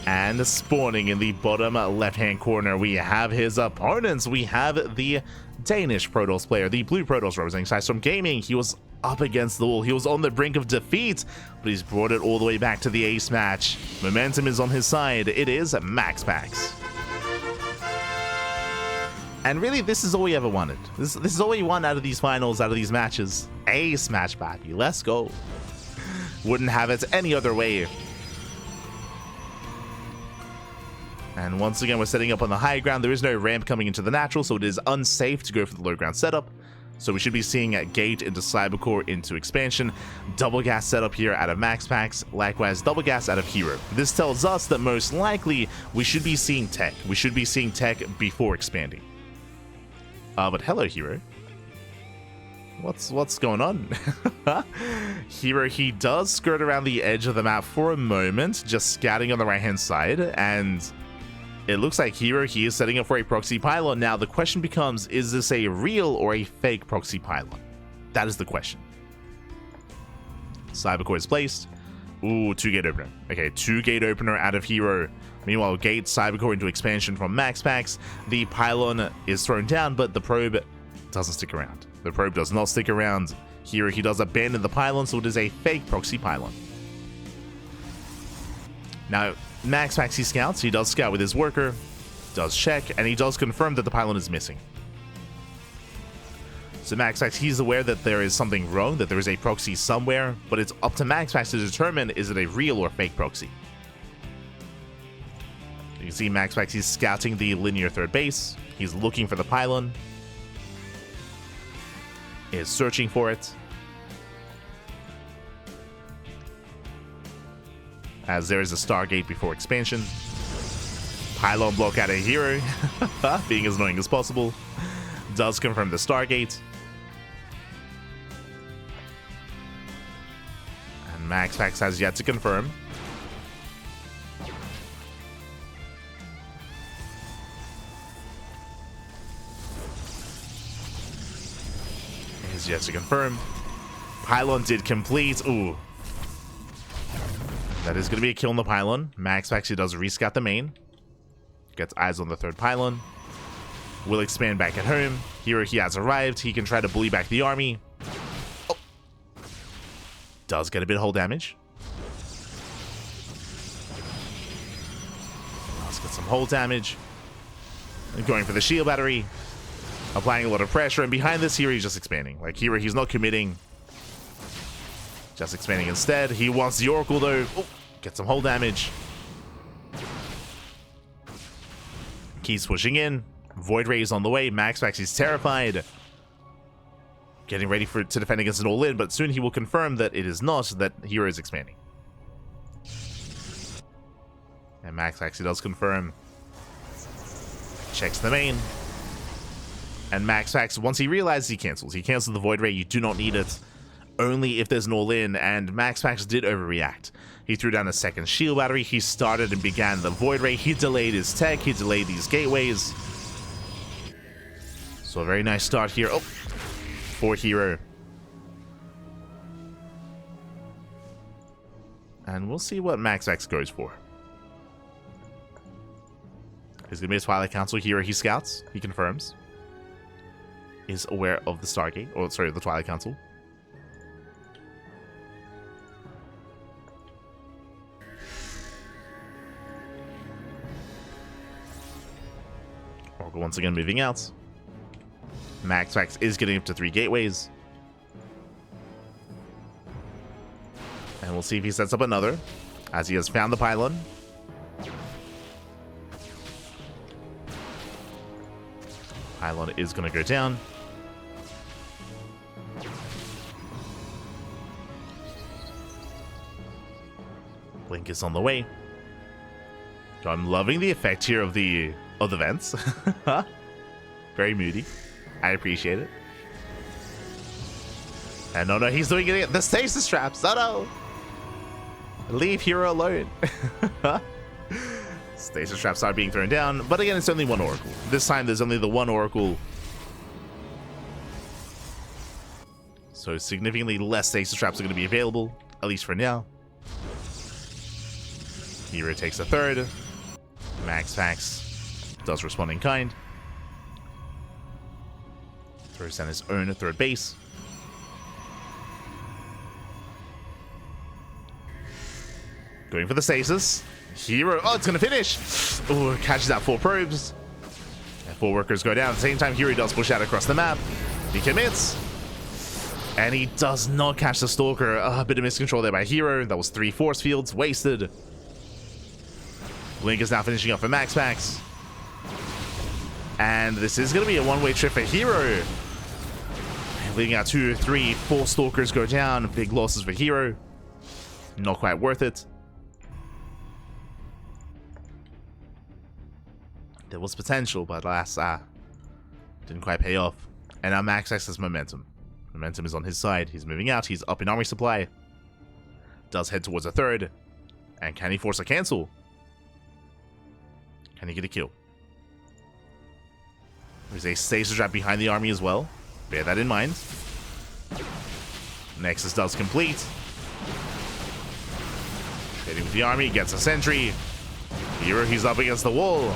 And spawning in the bottom left-hand corner, we have his opponents. We have the Danish Protoss player, the Blue Protoss representing Sidestorm Gaming. He was up against the wall. He was on the brink of defeat, but he's brought it all the way back to the ace match. Momentum is on his side. It is MaxPax. And really, this is all we ever wanted. This is all we want out of these finals, out of these matches. Ace match, baby. Let's go. Wouldn't have it any other way. And once again, we're setting up on the high ground. There is no ramp coming into the natural, so it is unsafe to go for the low ground setup. So we should be seeing a gate into Cybercore into expansion. Double gas setup here out of MaxPax. Likewise, double gas out of herO. This tells us that most likely we should be seeing tech. We should be seeing tech before expanding. But hello, herO. What's going on? herO, he does skirt around the edge of the map for a moment, just scouting on the right-hand side, and it looks like herO, he is setting up for a proxy pylon. Now, the question becomes, is this a real or a fake proxy pylon? That is the question. Cybercore is placed. Ooh, 2-gate opener. Okay, 2-gate opener out of herO. Meanwhile, gate Cybercore into expansion from MaxPax. The pylon is thrown down, but the probe doesn't stick around. The probe does not stick around. herO, he does abandon the pylon, so it is a fake proxy pylon. Now, MaxPax, he scouts. He does scout with his worker, does check, and he does confirm that the pylon is missing. So MaxPax, he's aware that there is something wrong, that there is a proxy somewhere, but it's up to MaxPax to determine, is it a real or fake proxy. You can see MaxPax, he's scouting the linear third base. He's looking for the pylon. Is searching for it. As there is a Stargate before expansion. Pylon block out of herO, being as annoying as possible. Does confirm the Stargate. And MaxPax has yet to confirm. Is yet to confirm. Pylon did complete. Ooh. That is going to be a kill on the pylon. MaxPax, he does rescout the main. Gets eyes on the third pylon. Will expand back at home. herO, he has arrived. He can try to bully back the army. Oh. Does get a bit of hull damage. Let's get some hull damage. Going for the shield battery. Applying a lot of pressure. And behind this, herO, he's just expanding. Like, herO, he's not committing. Just expanding instead. He wants the Oracle, though. Oh, get some hull damage. Keeps pushing in. Void Ray is on the way. MaxPax is terrified. Getting ready to defend against an all-in, but soon he will confirm that it is not, that herO is expanding. And MaxPax, he does confirm. Checks the main. And MaxPax, once he realizes, he cancels. He cancels the Void Ray. You do not need it. Only if there's an all-in, and MaxPax did overreact. He threw down a second shield battery. He started and began the Void Ray. He delayed his tech. He delayed these gateways. So a very nice start here. Oh, for herO. And we'll see what MaxPax goes for. He's going to be a Twilight Council. herO, he scouts. He confirms. Is aware of the Stargate. Or, sorry, the Twilight Council. Oracle once again moving out. MaxPax is getting up to 3 gateways. And we'll see if he sets up another, as he has found the pylon. Pylon is going to go down. Blink is on the way. I'm loving the effect here of the vents. Very moody. I appreciate it. And no, he's doing it again. The stasis traps. Oh no! Leave herO alone. Stasis traps are being thrown down, but again, it's only one Oracle. This time, there's only the one Oracle. So significantly less stasis traps are going to be available, at least for now. herO takes a third. MaxPax does respond in kind. Throws down his own third base. Going for the stasis. herO, oh, it's going to finish. Oh, catches out 4 probes. And 4 workers go down. At the same time, herO does push out across the map. He commits. And he does not catch the Stalker. A bit of miscontrol there by herO. That was 3 force fields wasted. Blink is now finishing up for MaxPax. And this is going to be a one-way trip for herO. Leading out 2, 3, 4 Stalkers go down. Big losses for herO. Not quite worth it. There was potential, but alas, didn't quite pay off. And now MaxPax has momentum. Momentum is on his side. He's moving out. He's up in army supply. Does head towards a third. And can he force a cancel? Can he get a kill? There's a stasis trap behind the army as well. Bear that in mind. Nexus does complete. Trading with the army, gets a sentry. herO, he's up against the wall.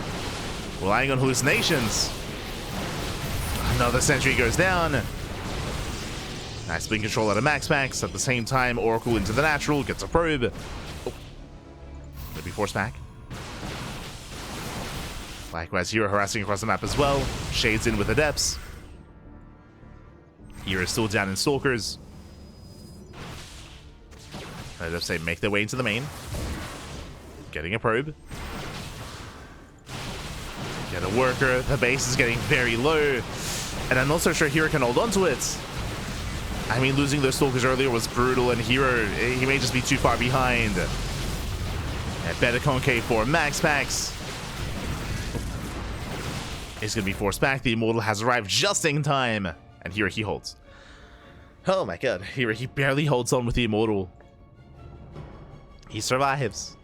Relying on hallucinations. Another sentry goes down. Nice blink control out of MaxPax. At the same time, Oracle into the natural, gets a probe. Oh. Maybe force back. Likewise, herO harassing across the map as well. Shades in with Adepts. herO still down in Stalkers. Adepts say make their way into the main. Getting a probe. Get a worker. The base is getting very low. And I'm not so sure herO can hold on to it. I mean, losing those Stalkers earlier was brutal, and herO, he may just be too far behind. And better concave for MaxPax. It's going to be forced back. The Immortal has arrived just in time. And herO, he holds. Oh my god. herO, he barely holds on with the Immortal. He survives.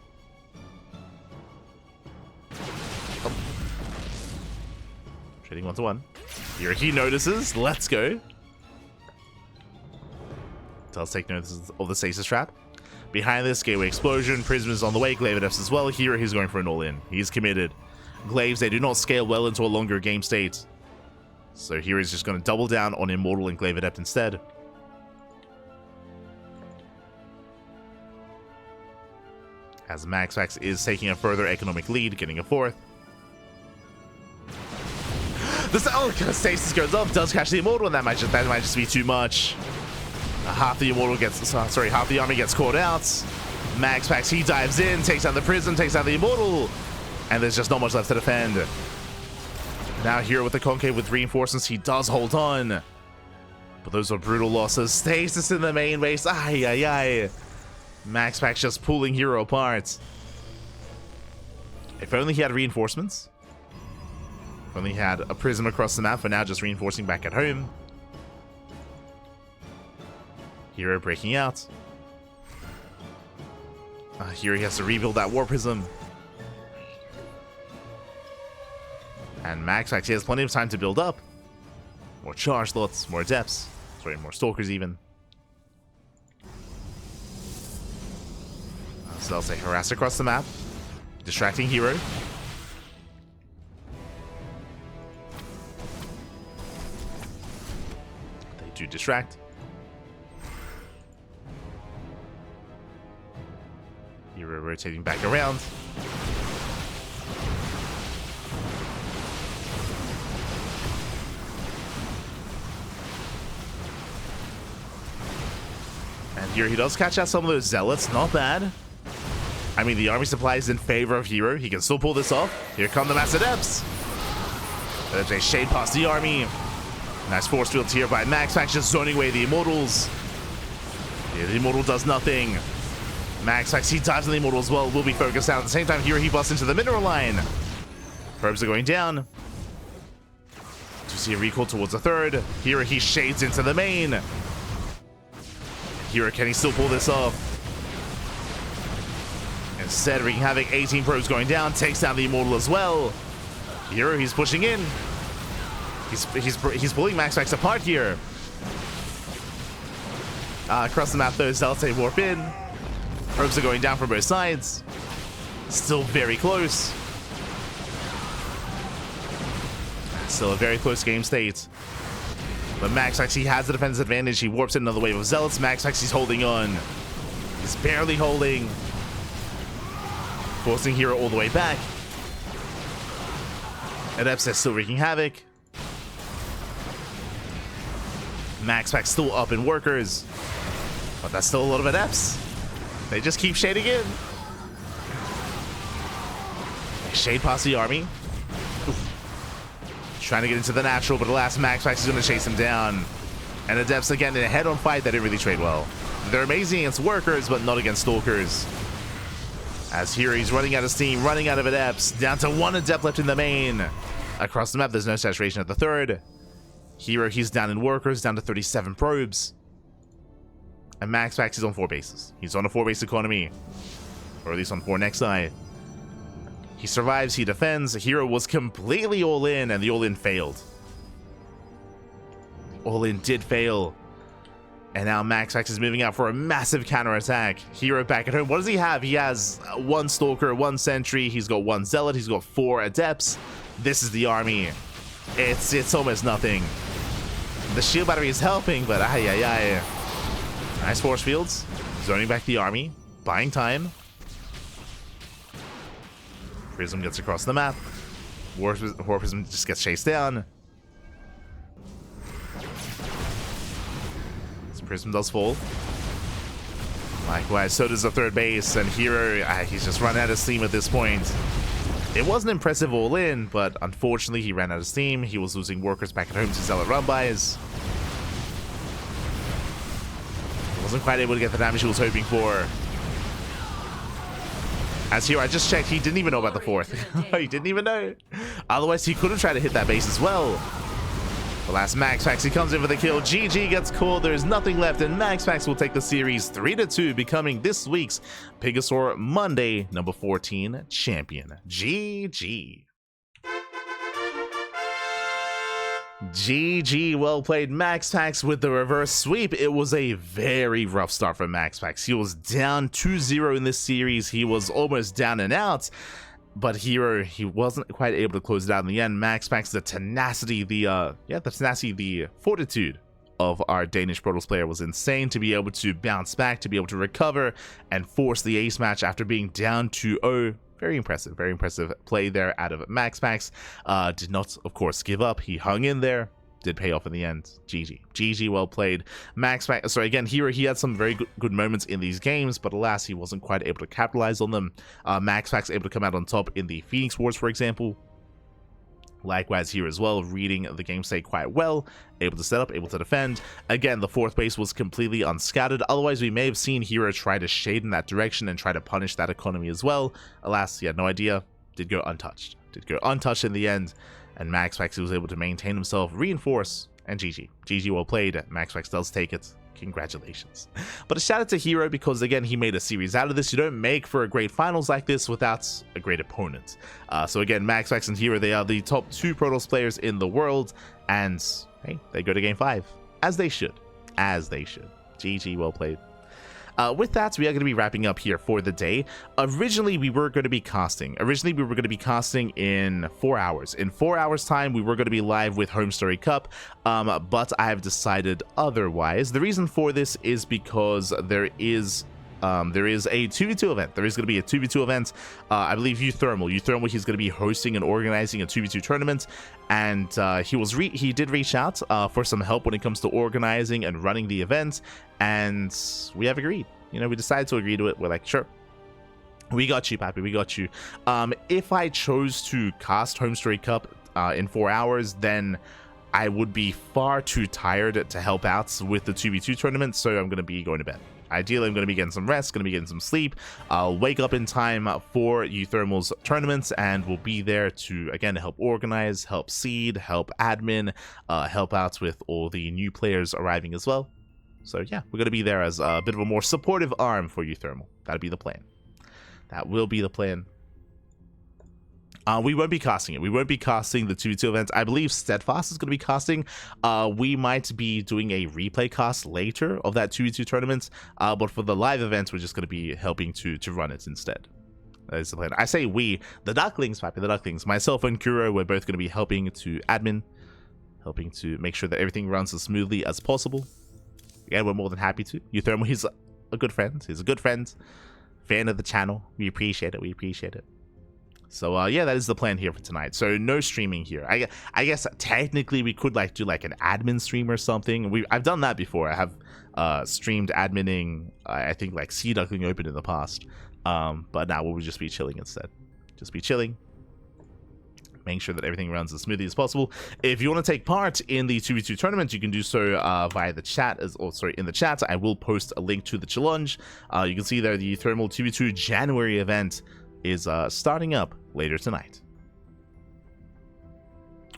Oh. Trading 1-to-1. herO, he notices. Let's go. Does take notice of the stasis trap. Behind this, gateway explosion. Prism is on the way. Glaive Adepts as well. herO, he's going for an all-in. He's committed. Glaives, they do not scale well into a longer game state. So herO is just going to double down on Immortal and Glaive Adept instead. As MaxPax is taking a further economic lead, getting a 4th. The stasis goes up, does catch the Immortal, and that might just be too much. Half the Immortal gets, half the army gets caught out. MaxPax, he dives in, takes out the Prism, takes out the Immortal. And there's just not much left to defend. Now herO with the concave with reinforcements, he does hold on. But those are brutal losses. Stasis in the main base. Ay, ay, ay. MaxPax just pulling herO apart. If only he had reinforcements. If only he had a Prism across the map, for now just reinforcing back at home. herO breaking out. Here he has to rebuild that War Prism. And MaxPax, he has plenty of time to build up. More charge slots, more Adepts. Sorry, more Stalkers even. So they'll say harass across the map. Distracting herO. They do distract. herO rotating back around. And here he does catch out some of those Zealots. Not bad. I mean, the army supply is in favor of herO. He can still pull this off. Here come the Mass Adepts. There's a shade past the army. Nice force field here by MaxPax, just zoning away the Immortals. Yeah, the Immortal does nothing. MaxPax, he dives on the Immortal as well. Will be focused out. At the same time, herO, he busts into the mineral line. Probes are going down. To see a recall towards the third. herO, he shades into the main. herO, can he still pull this off? Instead, wreaking havoc. 18 probes going down. Takes down the Immortal as well. herO, he's pushing in. He's pulling MaxPax apart here. Across the map, though, Zealots warp in. Probes are going down from both sides. Still very close. Still a very close game state. But MaxPax, he has the defense advantage. He warps in another wave of Zealots. MaxPax, he's holding on. He's barely holding. Forcing herO all the way back. Adepts is still wreaking havoc. MaxPax still up in workers. But that's still a lot of Adepts. They just keep shading in. Shade past the army. Trying to get into the natural, but alas, MaxPax is going to chase him down. And Adepts, again, in a head-on fight, that didn't really trade well. They're amazing against workers, but not against stalkers. As here, he's running out of steam, running out of Adepts. Down to 1 Adept left in the main. Across the map, there's no saturation at the third. herO, he's down in workers, down to 37 probes. And MaxPax is on 4 bases. He's on a 4-base economy. Or at least on 4 next side. He survives, he defends. herO was completely all in, and the all in failed. All in did fail. And now MaxPax is moving out for a massive counterattack. herO back at home. What does he have? He has 1 Stalker, 1 Sentry. He's got 1 Zealot. He's got 4 Adepts. This is the army. It's almost nothing. The shield battery is helping, but nice force fields. Zoning back the army. Buying time. Prism gets across the map. War Prism just gets chased down. Prism does fall. Likewise, so does the 3rd base, and herO, he's just run out of steam at this point. It was an impressive all-in, but unfortunately he ran out of steam. He was losing workers back at home to Zealot run-bys. He wasn't quite able to get the damage he was hoping for. As herO, I just checked, he didn't even know about the 4th. He didn't even know. Otherwise, he could have tried to hit that base as well. The last MaxPax, he comes in for the kill. GG gets called. There's nothing left, and MaxPax will take the series 3-2, becoming this week's PiGosaur Monday number 14 champion. GG. GG, well played, MaxPax with the reverse sweep. It was a very rough start for MaxPax. He was down 2-0 in this series. He was almost down and out. But herO, he wasn't quite able to close it out in the end. MaxPax, the tenacity, the fortitude of our Danish Protoss player was insane to be able to bounce back, to be able to recover, and force the ace match after being down 2-0. Very impressive play there out of MaxPax. Did not, of course, give up. He hung in there. Did pay off in the end. GG, well played. MaxPax, sorry, again, herO, he had some very good moments in these games, but alas, he wasn't quite able to capitalize on them. MaxPax able to come out on top in the Phoenix Wars, for example. Likewise here as well, reading the game state quite well, able to set up, able to defend. Again, the 4th base was completely unscattered. Otherwise, we may have seen herO try to shade in that direction and try to punish that economy as well. Alas, he had no idea. Did go untouched in the end. And MaxPax was able to maintain himself, reinforce, and GG, well played. MaxPax does take it. Congratulations. But a shout out to herO because, again, he made a series out of this. You don't make for a great finals like this without a great opponent. So again, MaxPax and herO, they are the top 2 Protoss players in the world, and hey, they go to game 5 as they should. GG, well played. With that, we are going to be wrapping up here for the day. Originally, we were going to be casting. In 4 hours. In 4 hours time, we were going to be live with Home Story Cup, but I have decided otherwise. The reason for this is because there is a 2v2 event. There is going to be a 2v2 event. I believe Uthermal, he's going to be hosting and organizing a 2v2 tournament, and he did reach out for some help when it comes to organizing and running the event, and we have agreed. We decided to agree to it. We're like, sure, we got you, Pappy, we got you. If I chose to cast Home Story Cup in 4 hours, then I would be far too tired to help out with the 2v2 tournament, so I'm going to be going to bed. Ideally, I'm going to be getting some rest, going to be getting some sleep. I'll wake up in time for Uthermal's tournaments, and we'll be there to, again, help organize, help seed, help admin, help out with all the new players arriving as well. So yeah, we're going to be there as a bit of a more supportive arm for Uthermal. That'll be the plan. That will be the plan. We won't be casting it. We won't be casting the 2v2 events. I believe Steadfast is going to be casting. We might be doing a replay cast later of that 2v2 tournament. But for the live events, we're just going to be helping to run it instead. That is the plan. I say we, the Ducklings, Pappy, the Ducklings. Myself and herO, we're both going to be helping to admin, helping to make sure that everything runs as smoothly as possible. Yeah, we're more than happy to. Uthermal, he's a good friend. He's a good friend. Fan of the channel. We appreciate it. So yeah, that is the plan here for tonight. So no streaming here. I guess technically we could do an admin stream or something. I've done that before. I have streamed adminning I think Sea Duckling Open in the past. But now we'll just be chilling instead. Just be chilling, make sure that everything runs as smoothly as possible. If you want to take part in the 2v2 tournament, you can do so via the chat, in the chat. I will post a link to the challenge. You can see there the Thermal 2v2 January event is starting up later tonight.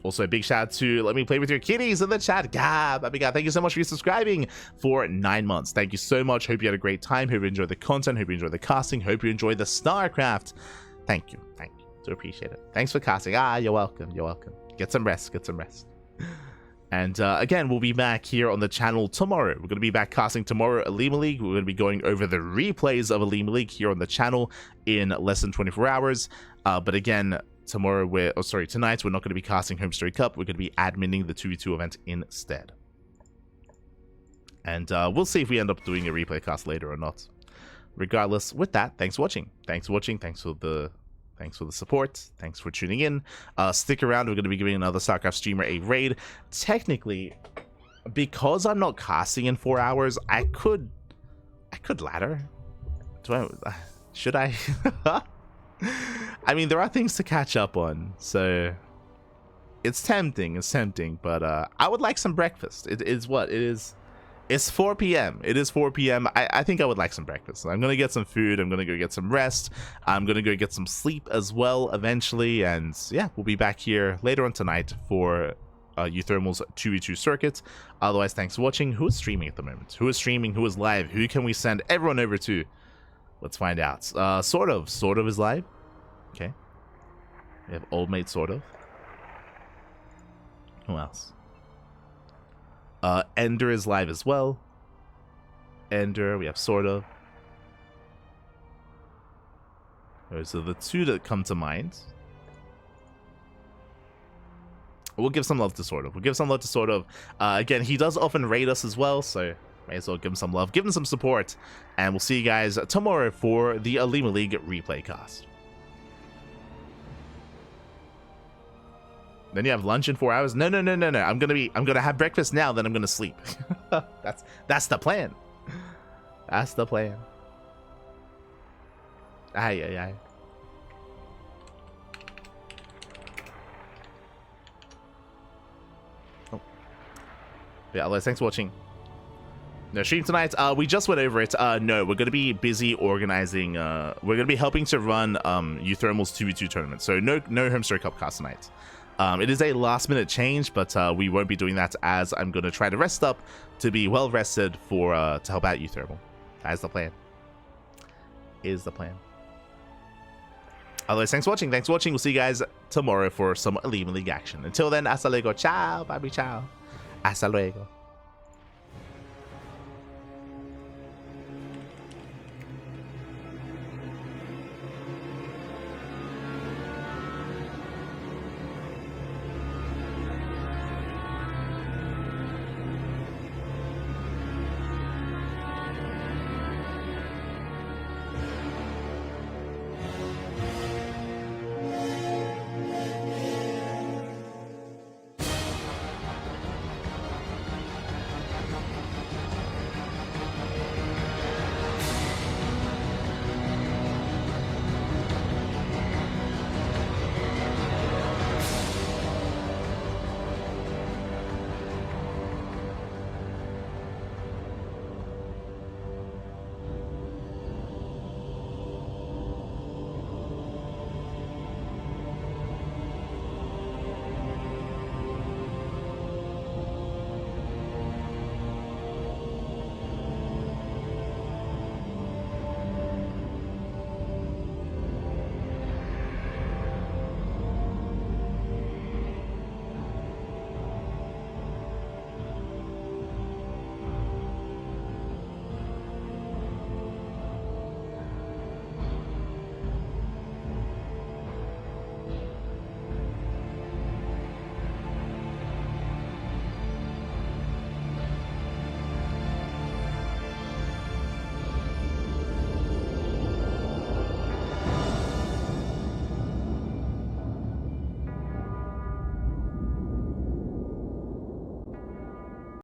Also, a big shout out to Let Me Play With Your Kitties in the chat. Gab, thank you so much for subscribing for 9 months. Thank you so much. Hope you had a great time. Hope you enjoyed the content. Hope you enjoyed the casting. Hope you enjoyed the StarCraft. Thank you. Thank you. Do appreciate it. Thanks for casting. You're welcome. You're welcome. Get some rest. Get some rest. And again, we'll be back here on the channel tomorrow. We're going to be back casting tomorrow, Alima League. We're going to be going over the replays of Alima League here on the channel in less than 24 hours. But again, tonight we're not going to be casting Home Story Cup. We're going to be adminning the 2v2 event instead. And we'll see if we end up doing a replay cast later or not. Regardless, with that, thanks for watching. Thanks for watching. Thanks for the support. Thanks for tuning in. Stick around. We're going to be giving another StarCraft streamer a raid. Technically, because I'm not casting in 4 hours, I could ladder. Should I? I mean, there are things to catch up on, so it's tempting, but I would like some breakfast. It's 4 p.m. It is 4 p.m. I think I would like some breakfast. I'm gonna get some food. I'm gonna go get some rest. I'm gonna go get some sleep as well eventually, and yeah, we'll be back here later on tonight for Uthermal's 2v2 circuit. Otherwise, thanks for watching. Who is streaming at the moment? Who is streaming? Who is live? Who can we send everyone over to? Let's find out. Sort of is live. Okay. We have old mate Sort of. Who else? Ender is live as well. Ender, we have Sort of. Those are the two that come to mind. We'll give some love to Sort of. Again, he does often raid us as well, so may as well give him some love, give him some support, and we'll see you guys tomorrow for the Alima League replay cast. Then you have lunch in 4 hours? No. I'm gonna have breakfast now, then I'm gonna sleep. That's the plan. That's the plan. Aye. Oh. Yeah, otherwise, thanks for watching. No stream tonight. We just went over it. No, we're gonna be busy organizing. We're gonna be helping to run Uthermal's 2v2 tournament. So no Home Story Cup cast tonight. It is a last minute change, but we won't be doing that, as I'm going to try to rest up to be well rested for to help out Uthermal. That is the plan. Otherwise, thanks for watching. We'll see you guys tomorrow for some Alima League action. Until then, hasta luego. Ciao. Bye. Ciao. Hasta luego.